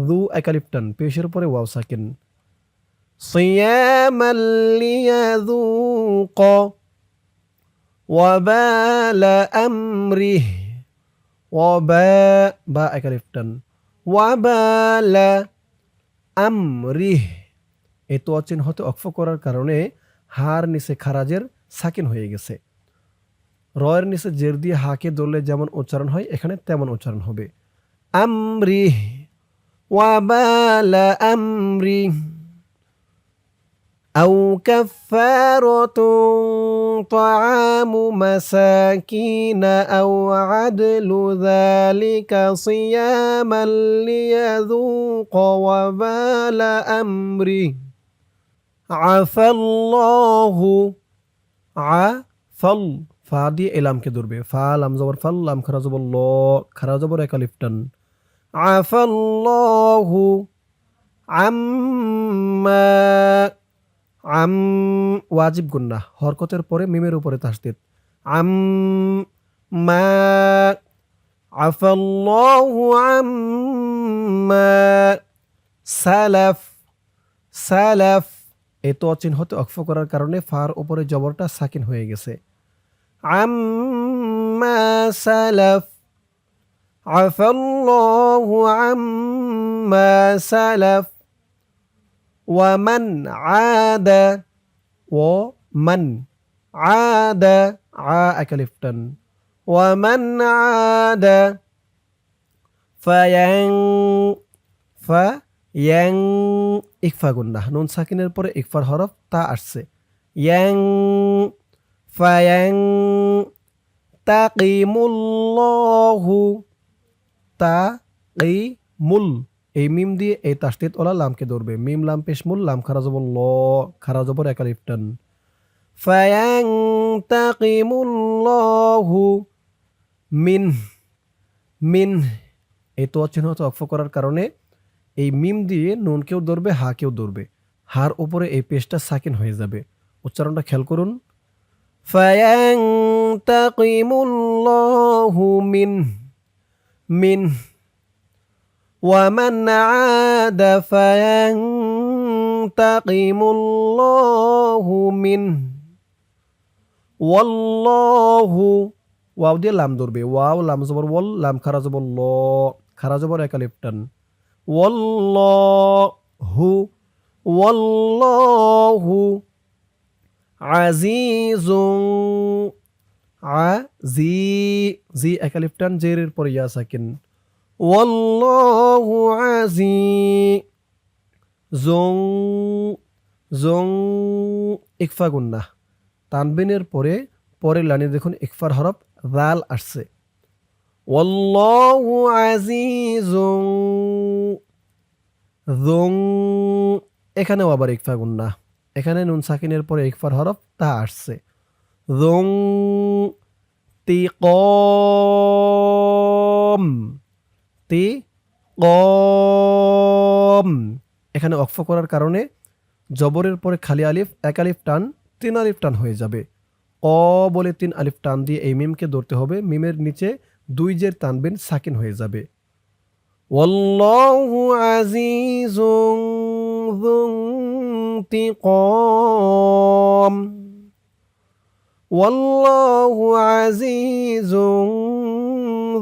যু এক আলিফ টান পেশের পরে ওয়াও সাকিন সিয়ামাল লিয়াযুক ওয়াবালা আমরিহ বা এক আলিফ টান ওয়াবালা আমরিহ এই তো চিহ্ন হতে অক্ফ করার কারণে হার নিচে খারাজের সাকিন হয়ে গেছে রয়ের নিচে জের দিয়ে হাকে ধরলে যেমন উচ্চারণ হয় এখানে তেমন উচ্চারণ হবে আমরিহ ওয়াবালা আমরিহ আউ কাফারাতুন তাআমু মাসাকিনা আউ আদলু যালিকা সিয়ামান লিয়াযুক ওয়াবালা আমরিহ আফাল্লাহু আফাল ফা দিয়ে এলামকে ধরবে ফা লাম জবর ফাল লাম খারা জবর ল খারা জবর এক আলিফ টান আফাল্লাহু আম্মা ওয়াজিব গুন্না হরকতের পরে মিমের উপরে তাসদীদ আম্মা আফাল্লাহু আম্মা সালাফ এই তো চিহ্নতে অক্ফ করার কারণে ফার উপরে জবরটা সাকিন হয়ে গেছে আম্মা সালাফ আফাল্লাহু আম্মা সালাফ ওয়ামান আদা ওয়ামান আদা এক আলিফ টান ওয়ামান আদা ফায়াং ইকফা গুন্না নুন সাকিনের পরে ইকফার হরফ তা আসছে ইয়াং ফায়াং তাকিমুল্লাহু তাকিমুল এই মিম দিয়ে এই তাসদীদ ওলা লামকে ধরবে মিম লাম পেশমুল লাম খারা জবর ল খারা জবর এক আলিফ টান ফায়াং তাকিমুল্লাহু মিন এই তো চিহ্ন অক্ফ করার কারণে এই মিম দিয়ে নুন কেউ ধরবে হা কেউ ধরবে হার উপরে এই পেশটা সাকিন হয়ে যাবে উচ্চারণটা খেয়াল করুন ফায়াং তাকিমুল্লাহু মিন ওয়ামান আদা ফায়াং তাকিমুল্লাহু মিন ওয়াল্লাহু ওয়াও দিয়ে লাম ধরবে ওয়াও লাম জবর ওয়াল লাম খারা জবর ল খারা জবর এক আলিফ টান ওয়াল্লাহু আজিজুন জি, জি এক আলিফ টান, জেরের পরে ইয়া সাকিন। ওয়াল্লাহু আজি, জং, জং, ইকফা গুন্না। তানবিনের পরে পরের লাইনে দেখুন ইকফার হরফ জাল আসছে। ওয়াল্লাহু আজিজুং, জং, এখানেও আবার ইকফা গুন্না। এখানে নুন সাকিনের পরে ইকফার হরফ তা আসছে। জং, তিকম, তি কম। এখানে অক্ফ করার কারণে জবরের পরে খালি আলিফ, এক আলিফ টান, 3 আলিফ টান হয়ে যাবে। বলে 3 আলিফ টান দিয়ে এই মিমকে ধরতে হবে। মিমের নিচে 2 জের টানবেন, সাকিন হয়ে যাবে। ওয়াল্লাহু আজিজুন যুনতিকাম, ওয়াল্লাহু আজিজুন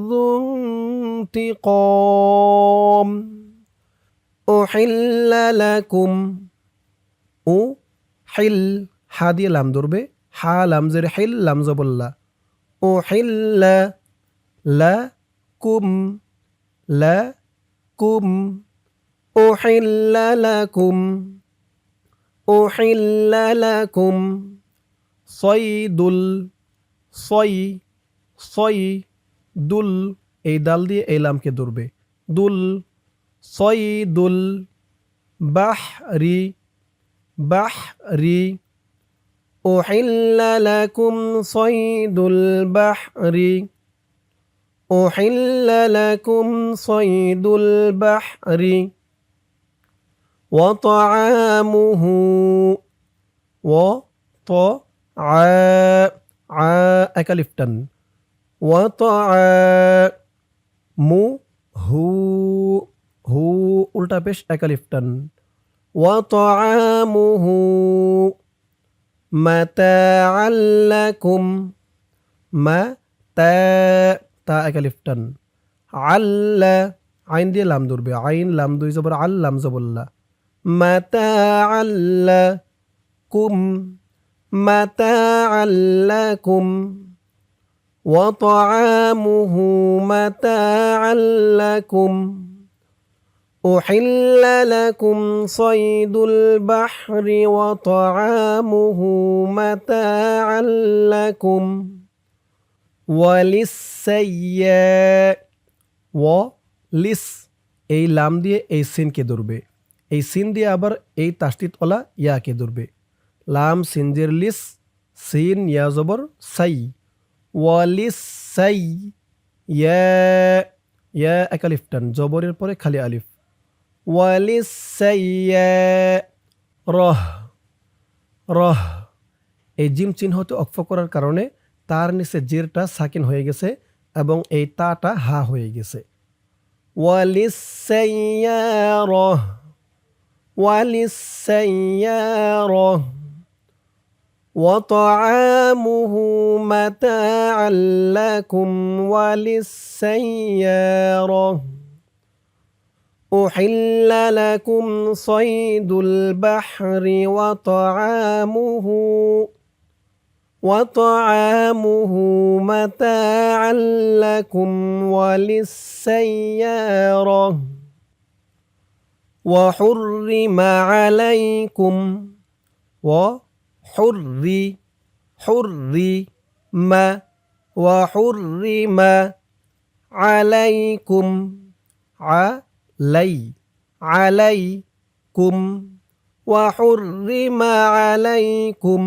যুনতিকাম। উহিল্লা লাকুম, উ হিল, হা দিয়ে লাম ধরবে, হা লাম জের হিল, লাম জবল্লা। ও হিল্লা, লা কুম, লা কুম। ও হিল্লা লাকুম, ও হিল্লা লাকুম। সয়দুল, সই, সই, দুল, এই দাল দিয়ে এই লামকে ধরবে, দুল, সয়দুল বাহরি, বাহরি। উহিল্লা লাকুম সয়দুল বাহরি, উহিল্লা লাকুম সয়দুল বাহরি। ওয়া তাআমুহু, ওয়া তা আ, আ এক আলিফ টান। ওয়া তাআমু হু, হু উল্টা পেশ এক আলিফ টান। ওয়া তাআমুহু মাতাআল লাকুম, মা তা, তা এক আলিফ টান। আল্লা, আইন দিয়ে লাম ধরবে, আইন লাম দুই জবর আল, লাম জবল্লা। মাতাআল লাকুম, মাতাআল লাকুম। ওয়া তাআমুহু মাতাআল লাকুম। أحل لكم صيد البحر وطعامه متاعا لكم وللسيارة। ওয়ালিস, এই লাম দিয়ে এই সিনকে ধরবে, এই সিন দিয়ে আবার এই তাসদিদ ওলা ইয়াকে ধরবে। লাম সিনজের লিস, সিন ইয়া জবর সাই। ওয়ালিস সাই, ইয়া, ইয়া এক আলিফ টান, জবরের পরে খালি আলিফ। ওয়ালিসাইয়ারহ, রহ, এই জিম চিহ্নতে অক্ফ করার কারণে তার নিচে জেরটা সাকিন হয়ে গেছে এবং এই তাটা হা হয়ে গেছে। ওয়ালিসাইয়ারহ, ওয়ালিসাইয়ারহ। وطعامه متاعا لكم وللسيارة। أحل لكم صيد البحر وطعامه، وطعامه متاعا لكم وللسيارة। وحرم عليكم، وحري، حري ما، وحرم عليكم، علي، عليكم. وحرم عليكم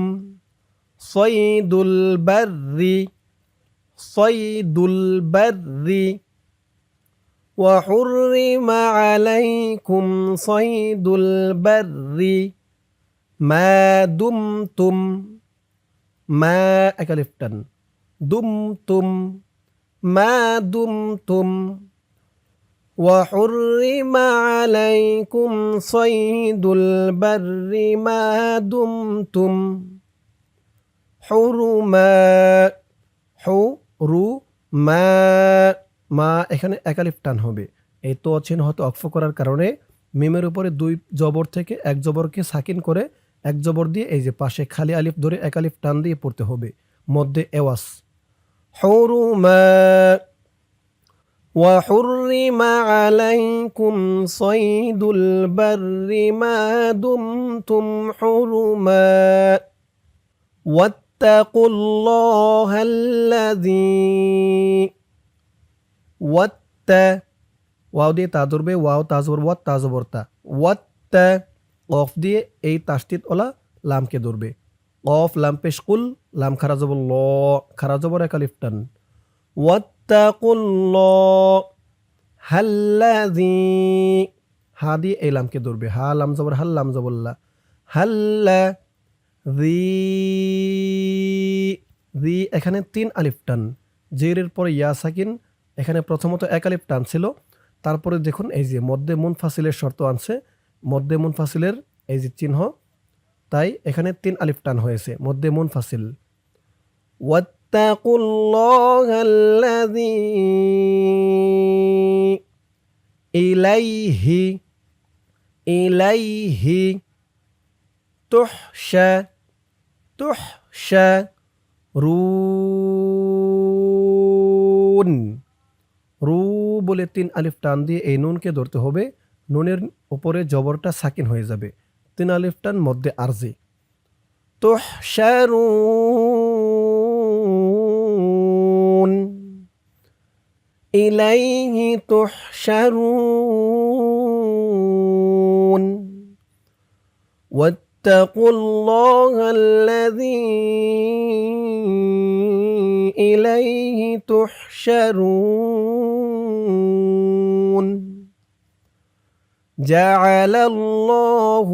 صيد البر، صيد البر. وحرم عليكم صيد البر ما دمتم، ما أكلفتن، دمتم، ما دمتم. وحرم عليكم صيد البر ما دمتم حرما، حرما। মা এখানে একালিফ টান হবে। এই তো চিহ্ন হতে অক্ফ করার কারণে মিমের উপরে 2 জবর থেকে 1 জবরকে সাকিন করে 1 জবর দিয়ে এই যে পাশে খালি আলিফ ধরে একালিফ টান দিয়ে পড়তে হবে, মধ্যে এওয়াস। হুরুমা وحرم عليكم صيد البر ما دمتم حرما واتقوا الله الذي ওয়াও দিয়ে তা ধরবে ওয়াও তা জবর ওয়াত তা জবর তা ওয়াত্তা কফ দিয়ে এই তাসদিদ ওলা লামকে ধরবে কফ লাম পেশ কুল লাম খারা জবর ল খারা জবর এক আলিফ টান ওয়াত্তাকুল্লাহ হাল্লাযী হা দিয়ে এই লামকে ধরবে হা লাম জবর হাল লাম জবরল্লা হাল্লা জি এখানে 3 আলিফ টান জেরের পরে ইয়া সাকিন এখানে প্রথমত এক আলিফ টান ছিল তারপরে দেখুন এই যে মধ্যে মুনফাসিলের শর্ত আনছে মধ্যে মুনফাসিলের এই যে চিহ্ন তাই এখানে 3 আলিফ টান হয়েছে মধ্যে মুনফাসিল ওয়াত্তাকুল্লাহাল্লাযী ইলাইহি তুহশারুন রু বলে 3 আলিফ টান দিয়ে এই নুনকে ধরতে হবে নুনের উপরে জবরটা সাকিন হয়ে যাবে 3 আলিফ টান মধ্যে আরজি তুহশারুন ইলাইহি তুহশারুন واتقوا الله الذي إليه تحشرون جعل الله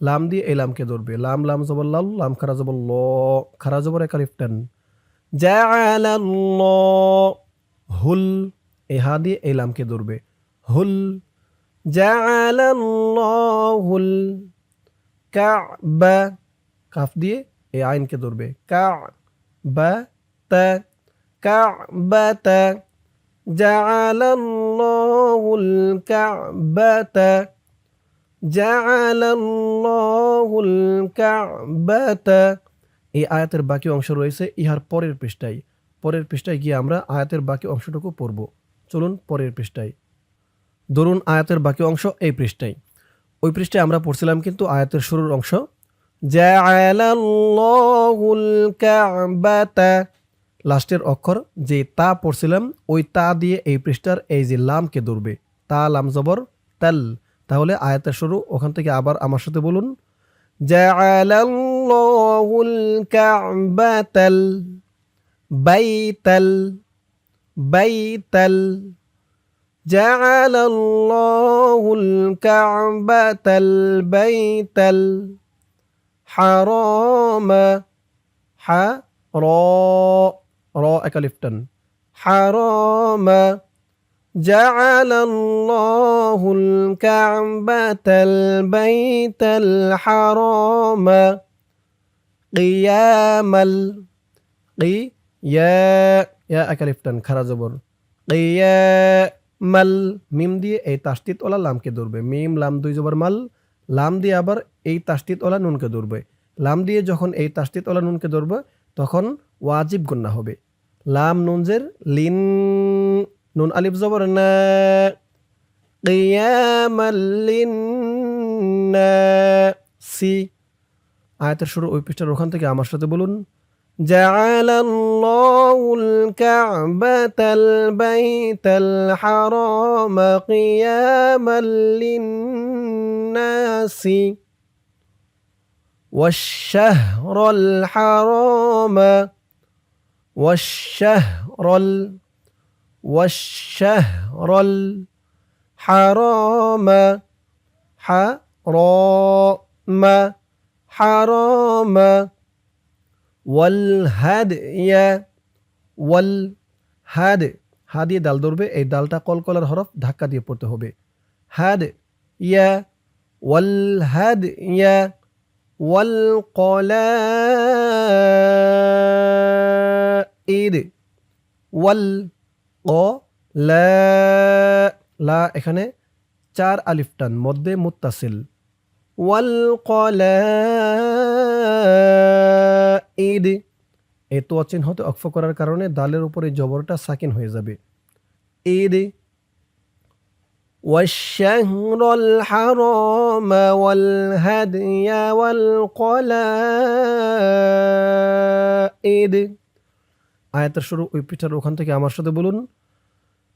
লাম দিয়ে এই লামকে ধরবে লাম লাম জবর লাল লাম খারা জবর ল খারা জবর এক আলিফ টান জাআলাল্লাহুল এই হা দিয়ে এই লামকে ধরবে হুল জাআলাল্লাহুল কাবা কাফ দিয়ে এই আইনকে ধরবে কাবাতা জাআলাল্লাহুল কাবাতা জাআলাল্লাহুল কাবাতা এই আয়াতের বাকি অংশ রয়েছে ইহার পরের পৃষ্ঠায় গিয়ে আমরা আয়াতের বাকি অংশটুকু পড়ব চলুন পরের পৃষ্ঠায় ধরুন আয়াতের বাকি অংশ এই পৃষ্ঠায় ওই পৃষ্ঠায় আমরা পড়ছিলাম কিন্তু আয়াতের শুরুর অংশ জাআলাল্লাহুল কাবাতা লাস্টের অক্ষর যে তা পড়ছিলাম ওই তা দিয়ে এই পৃষ্ঠার এই যে লামকে ধরবে তা লাম জবর তাল তাহলে আয়াতের শুরু ওখান থেকে আবার আমার সাথে বলুন জাআলাল্লাহুল কাবাতাল বাইতাল জাআলাল্লাহুল কাবাতাল বাইতাল হারামা র এক আলিফ টান হারামা জাআলাল্লাহুল কাবাতাল বাইতাল হারামা কিয়ামাল ইয়া এক আলিফ টান খারা জবর কিয়ামাল মিম দিয়ে এই তাসদিদ ওলা লামকে ধরবে মিম লাম দুই জবর মাল লাম দিয়ে আবার এই তাসদিদ ওলা নুনকে ধরবে লাম দিয়ে যখন এই তাসদিদ ওলা নুনকে ধরবে তখন ওয়াজিব গুন্না হবে লাম নুন জের লিন নুন আলিফ জবর না কিয়ামাল লিন্নাসি আয়াতের শুরু ওই পৃষ্ঠার ওখান থেকে আমার সাথে বলুন জাআলাল্লাহুল কাবাতাল বাইতাল হারামা কিয়ামাল লিন্নাসি والشهر الحرام والشهر الحرام حرام والهدي হা দিয়ে দাল ধরবে এই দালটা কলকলার হরফ ধাক্কা দিয়ে পড়তে হবে হাদিয়া والهدي والقلائد লা এখানে 4 আলিফ টান মধ্যে মুত্তাসিল والقلائد ঈদ এই তো চিহ্ন হতে অক্ফ করার কারণে দালের উপরে জবরটা সাকিন হয়ে যাবে। ঈদ والشهر الحرام والهدي والقلائد। আয়াতের শুরু ওই পিঠার ওখান থেকে আমার সাথে বলুন,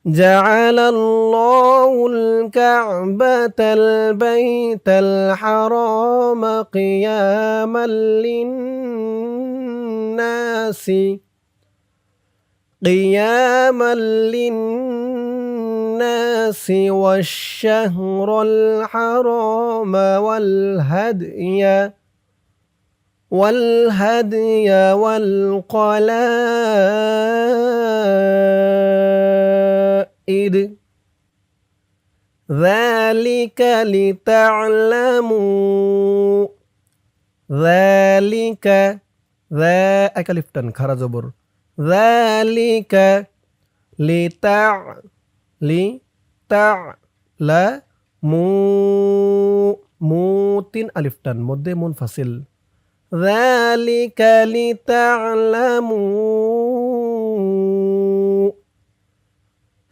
جعل الله الكعبة البيت الحرام قياما للناس والشهر الحرام والهدي والقلائد ذلك لتعلموا ذلك ذا أكلفتن خرا زبر ذلك তিন আলিফটান মধ্যে মুনফাসিল ذلك لتعلموا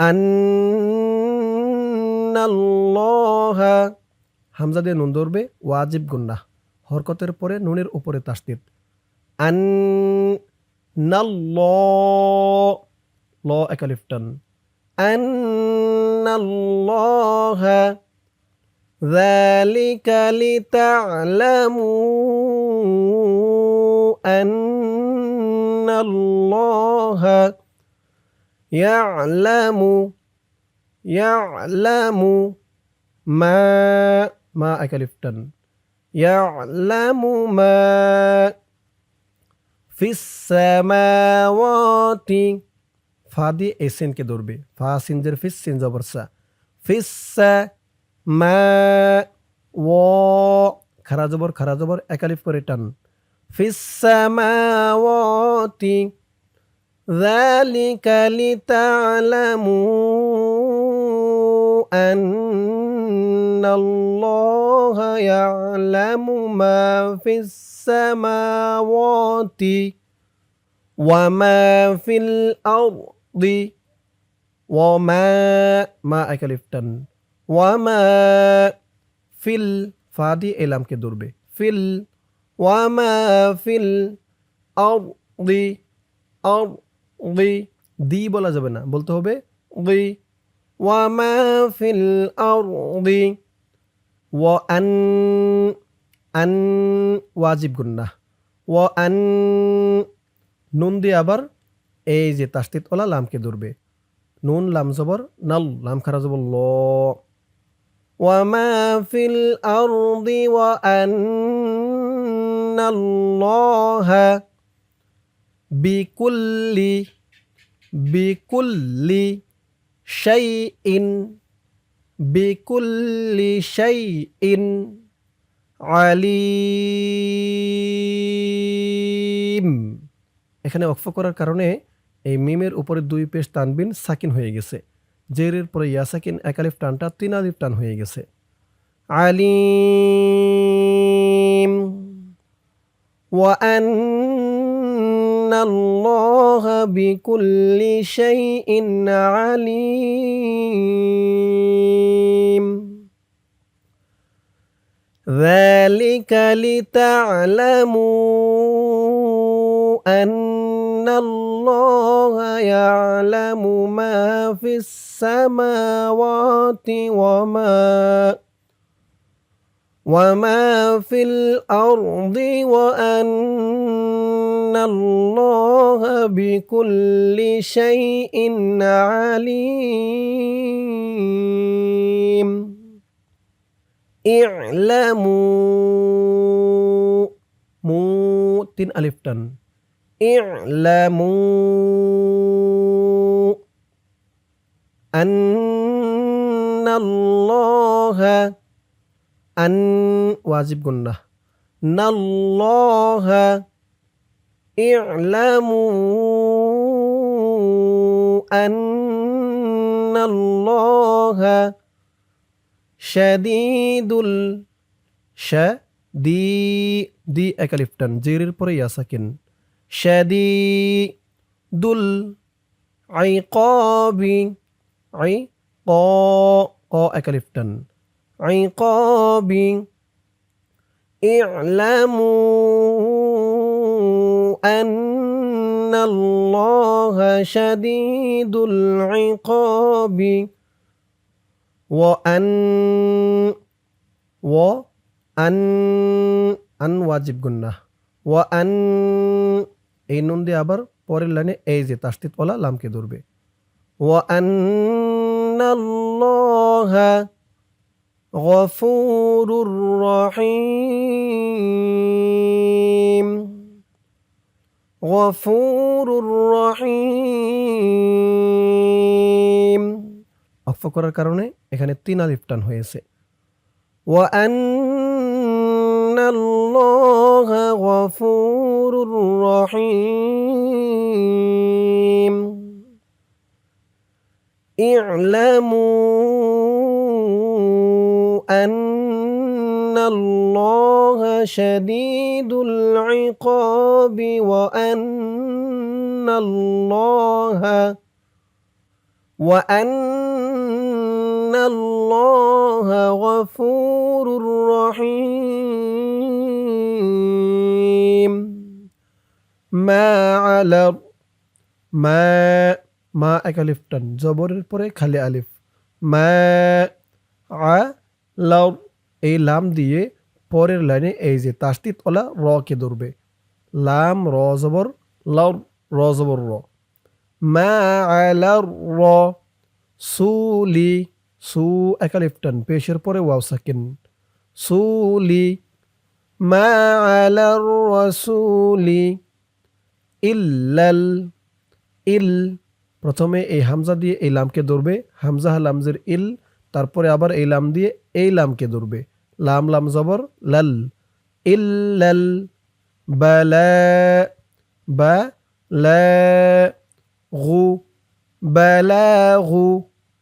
أن الله হামজা দিয়ে নুন ধরবে ওয়াজিব গুন্নাহ হরকতের পরে নুনের উপরে তাসদীদ আন্নাল্লাহ ল একালিফটান আন্নাল্লাহ ذلك لتعلموا أن الله يعلم ما أكلفتن يعلم ما في السماوات ফা দিয়ে এই সিনকে ধরবে ফা সিনজের ফিস সিন জবরসা ফিসা মা খারা জবর একালিফ করে টান ফিসসামাওয়াতি যালিকা লিতা'লামু আন্নাল্লাহা ইয়া'লামু মা ফিসসামাওয়াতি ওয়া মা ফিল আরদি ওয়া মা একালিফটান ওয়ামা ফিল ফা দিয়ে এলামকে ধরবে ফিল ওয়ামা ফিল আরদি দি বলা যাবে না বলতে হবে দি ওয়ামা ফিল আরদি ওয়া আন ওয়াজিব গুন্নাহ ওয়া আন নুন দিয়ে আবার এই যে তাসদীদ ওলা লামকে ধরবে নুন লাম জবর নাল লাম খারা জবর ল وما في الأرض وأن الله بكل شيء عليم। এখানে ওয়াকফ করার কারণে এই মিমের উপরে দুই পেশ তানবিন সাকিন হয়ে গেছে, জেরের পরে ইয়া সাকিন একালিফ টানটা তিন আলিফ টান হয়ে গেছে। আলিম ওয়া আন্নাল্লাহা বিকুল্লি শাইইন আলিম যালিকা লিতা'লামু আন্নাল্লাহা ইয়া'লামু মা ফিস সামাওয়াতি ওয়া মা ফিল আরদি ওয়া আন্নাল্লাহা বিকুল্লি শাইইন আলিম। ই'লামু মু তিন আলিফ টান ই'লামু আন্নাল্লাহা আন ওয়াজিব গুন্নাহ নাল্লাহা ই'লামু আন্নাল্লাহা শাদীদুল দি একালিফ টান জেরের পরে ইয়া সাকিন শাদীদুল ইকাবি আই ক ক একালিফ টান ইকাবি ই'লামু আন্নাল্লাহা শাদীদুল ইকাবি ওয়া আন ওয়াজিব গুন্নাহ ওয়া আন এই নুন দিয়ে আবার পরের লাইনে এই যে তাসদিদ ওয়ালা লামকে ধরবে ওয়া আন্নাল্লাহা গফুরুর রহিম গফুরুর রহিম অক্ফ করার কারণে এখানে 3 আলিফ টান হয়েছে ওয়া আন্নাল্লাহা গফুরুর রহিম ই'লামু আন্নাল্লাহা শাদীদুল ইকাবি ওয়া আন্নাল্লাহা গফুরুর রহিম মা আলা মা এক আলিফ টান জবরের পরে খালি আলিফ মা লাউ এই লাম দিয়ে পরের লাইনে এই যে তাসদিদ ওলা র কে ধরবে লাম র জবর লাউ র জবর র মা আলা র সুলি সু এক আলিফ টান পেশের পরে ওয়াও সাকিন সুলি মা আলা রাসূলি ইল্লাল ইল প্রথমে এই হামজা দিয়ে এই লামকে ধরবে হামজা লামজের ইল তারপরে আবার এই লাম দিয়ে এই লামকে ধরবে লাম লাম জবর লাল ইল্লাল বালা বা লা গু বালাগু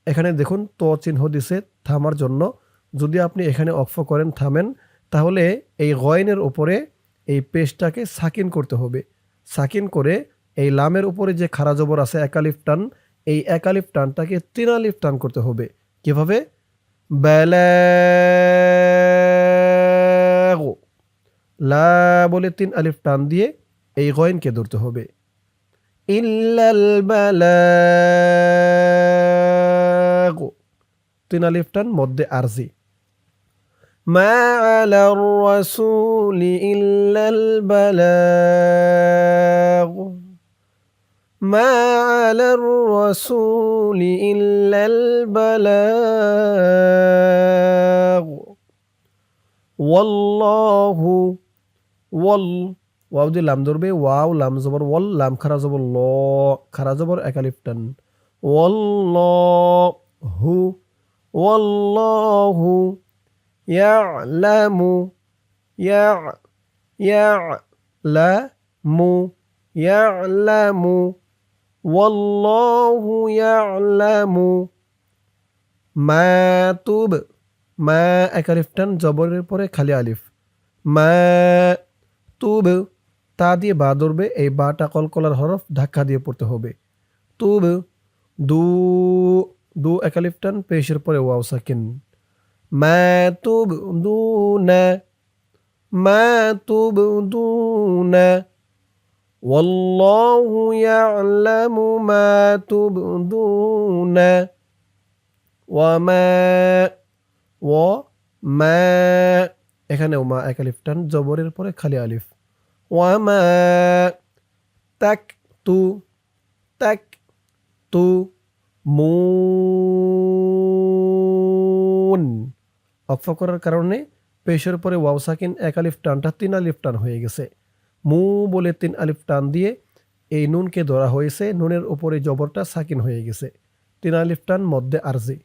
এখানে দেখুন তো চিহ্ন দিছে থামার জন্য যদি আপনি এখানে অক্ফ করেন থামেন তাহলে এই গয়নের উপরে এই পেশটাকে সাকিন করতে হবে সাকিন করে এই লামের উপরে যে খাড়া জবর আছে এক আলিফ টান এই এক আলিফ টানটাকে 3 আলিফ টান করতে হবে কিভাবে বালাগু লা বলে 3 আলিফ টান দিয়ে এই গয়নকে ধরতে হবে ইল্লাল বালাগু 3 আলিফ টান মধ্যে আরজি মা আলার রাসূলি ইল্লাল বালাগু মা আলার রাসূলি ইল্লাল বালাগু ওয়াল্লাহু ওয়াল ওয়াও দিয়ে লাম ধরবে ওয়াও লাম জবর ওয়াল লাম খারা জবর ল খারা জবর এক আলিফ টান ওয়াল্লাহু ওয়াল্লাহু ইয়ালামু ইয়ালামু ইয়ালামু ওয়াল্লাহু ইয়ালামু মা তুব মা এক আলিফ টান জবরের পরে খালি আলিফ মা তুব তা দিয়ে বা ধরবে এই বাটা কলকলার হরফ ধাক্কা দিয়ে পড়তে হবে তুব দু দু এক আলিফ টান পেশের পরে ওয়াও সাকিন মা তুব দুনা মা তুব দুনা ওয়াল্লাহু ইয়ালামু মা তুবদুনা ওয়া মা এখানেও মা এক আলিফ টান জবরের পরে খালি আলিফ ওয়া মা তাক তু মুন অক্ফ করার কারণে পেশের পরে ওয়াও সাকিন এক আলিফ টানটা 3 আলিফ টান হয়ে গেছে মু বলে 3 আলিফ টান দিয়ে এই নুনকে ধরা হয়েছে নুনের উপরে জবরটা সাকিন হয়ে গেছে 3 আলিফ টান মধ্যে আরজি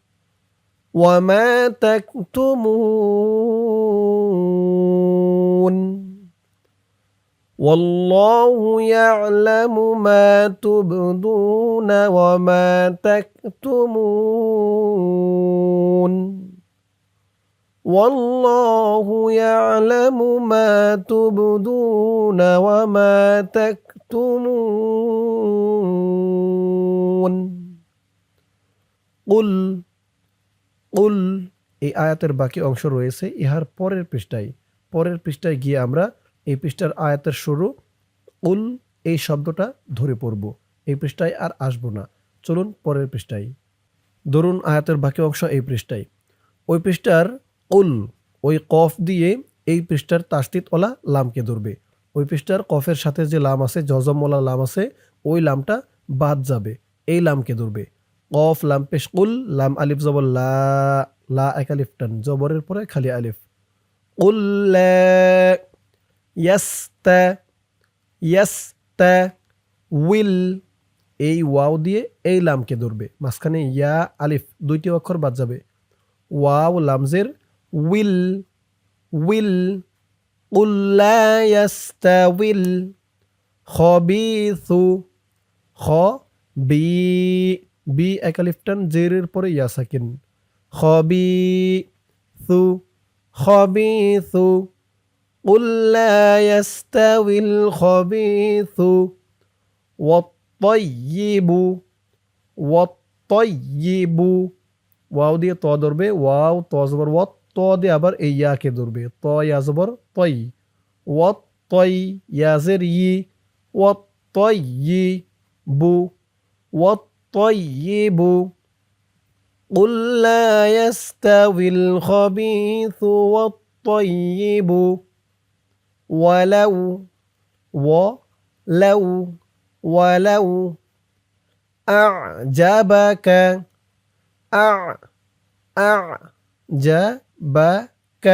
ওয়া মা তাকতুমুন ওয়াল্লাহু ইয়ালামু মা তুবদুনা ওয়া মা তাকতুমুন ওয়াল্লাহু ইয়ালামু মা তুবদুনা ওয়া মা তাকতুমুন তুফলিহতুমুন কুল কুল এই আয়াতের বাকি অংশ রয়েছে ইহার পরের পৃষ্ঠায় গিয়ে আমরা এই পৃষ্ঠার আয়াতের শুরু উল এই শব্দটা ধরে পড়ব। এই পৃষ্ঠায় আর আসবো না। চলুন পরের পৃষ্ঠায়। ধরুন আয়াতের বাকি অংশ এই পৃষ্ঠায়। ওই পৃষ্ঠার উল ওই কফ দিয়ে এই পৃষ্ঠার তাসদিদওয়ালা লামকে ধরবে। ওই পৃষ্ঠার কফের সাথে যে লাম আছে, জজমওয়ালা লাম আছে, ওই লামটা বাদ যাবে। এই লামকে ধরবে। কফ লাম পেশ উল, লাম আলিফ জবর লা, লা এক আলিফ টান, জবরের পরে খালি আলিফ। উল ইয়াস্তা ইয়াস্তা উইল এই ওয়াও দিয়ে এই লামকে ধরবে। মাঝখানে ইয়া আলিফ দুইটি অক্ষর বাদ যাবে। ওয়াও লামজের উইল উইল উল্লা ইয়াস্তাউইল খবিসু খ বি বি এক আলিফ টান, জেরের পরে ইয়া সাকিন। খবিসু খবিসু উল্লা ইয়াস্তাউইল খবিসু ওয়াত্তাইয়িবু ওয়াত্তাইয়িবু ওয়াও দিয়ে ত ধরবে। ওয়াও ত জবর ওয়াত, ত দিয়ে আবার এই ইয়াকে ধরবে। ত ইয়া জবর তই, ওয়াত্তাই ইয়াজের ই, ওয়াত্তাইয়িবু ওয়াত্তাইয়িবু قل لا يستوي الخبيث والطيب ولو ولو أعجبك أعجبك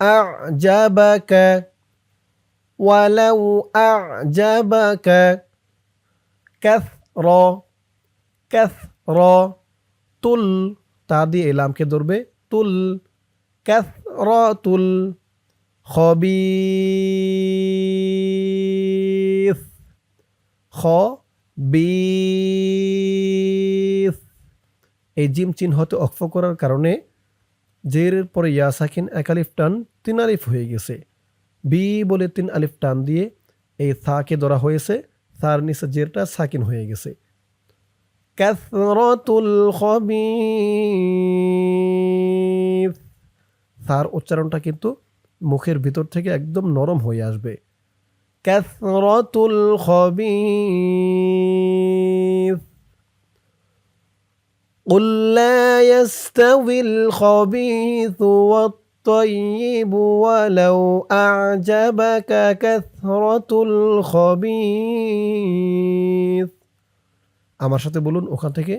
أعجبك ولو أعجبك كثر তুল তা দিয়ে এলামকে ধরবে। তুল কাসরাতুল খবিস খবিস এই জিম চিহ্ন হতে অক্ফ করার কারণে জেরের পরে ইয়া সাকিন এক আলিফ টান 3 আলিফ হয়ে গেছে। বি বলে 3 আলিফ টান দিয়ে এই সাকে ধরা হয়েছে। সার নিচে জেরটা সাকিন হয়ে গেছে। কাসরাতুল খবিস সার উচ্চারণটা কিন্তু মুখের ভিতর থেকে একদম নরম হয়ে আসবে। কাসরাতুল খবিস قل لا يستوي الخبيث والطيب ولو أعجبك كثرة الخبيث আমার সাথে বলুন ওখান থেকে।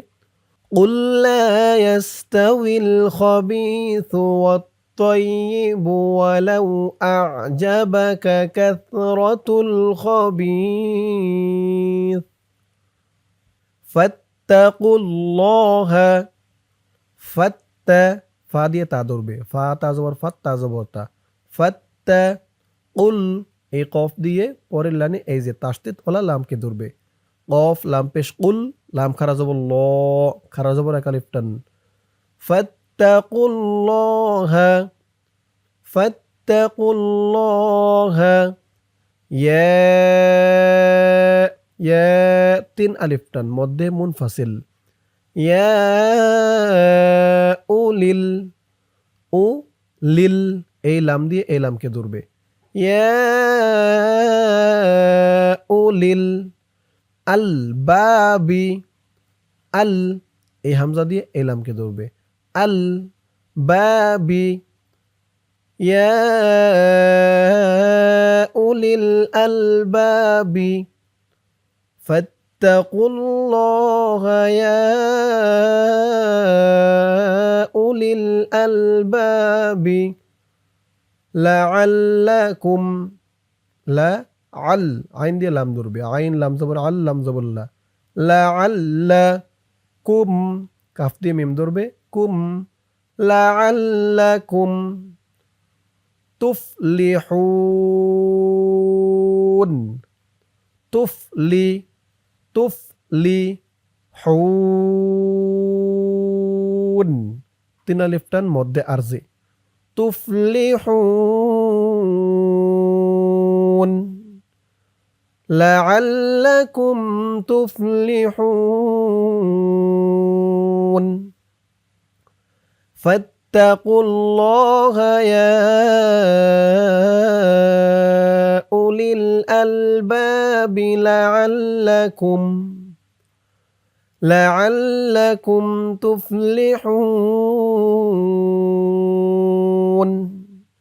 قل لا يستوي الخبيث والطيب ولو أعجبك كثرة الخبيث فاتقوا الله ফা দিয়ে তা ধরবে। ফা তা জবর ফাত, তা জবর তা। ফাত্তা কুল এই কফ দিয়ে পরের লাইনে এই যে তাসদিদ ওলা লামকে ধরবে। কফ লাম পেশ কুল, লাম খারা জবর ল, খারা জবর এক আলিফ টান। ফাত্তাকুল্লাহা ফাত্তাকুল্লাহা ইয়া 3 আলিফ টান, মধ্যে মুনফাসিল। ইয়া উলিল লিল এই লাম দিয়ে এই লামকে ধরবে। ইয়া উলিল আল বাবি আল এই হামজা দিয়ে এই লামকে ধরবে। আল বাবি ইয়া উলিল আল বাবি ফাত্তাকুল্লাহা ইয়া উলিল আল বাবি লাআল্লাকুম লা আল আইন দিয়ে লাম ধরবে। আইন লাম জবর আল, লাম জবর লা। লাআল্লাকুম কাফ দিয়ে মিম ধরবে। কুম লাআল্লাকুম তুফলিহুন তুফলিহুন 3 আলিফ টান, মধ্যে আরজি। তুফলিহুন لعلكم تفلحون فاتقوا الله يا أولي الألباب لعلكم تفلحون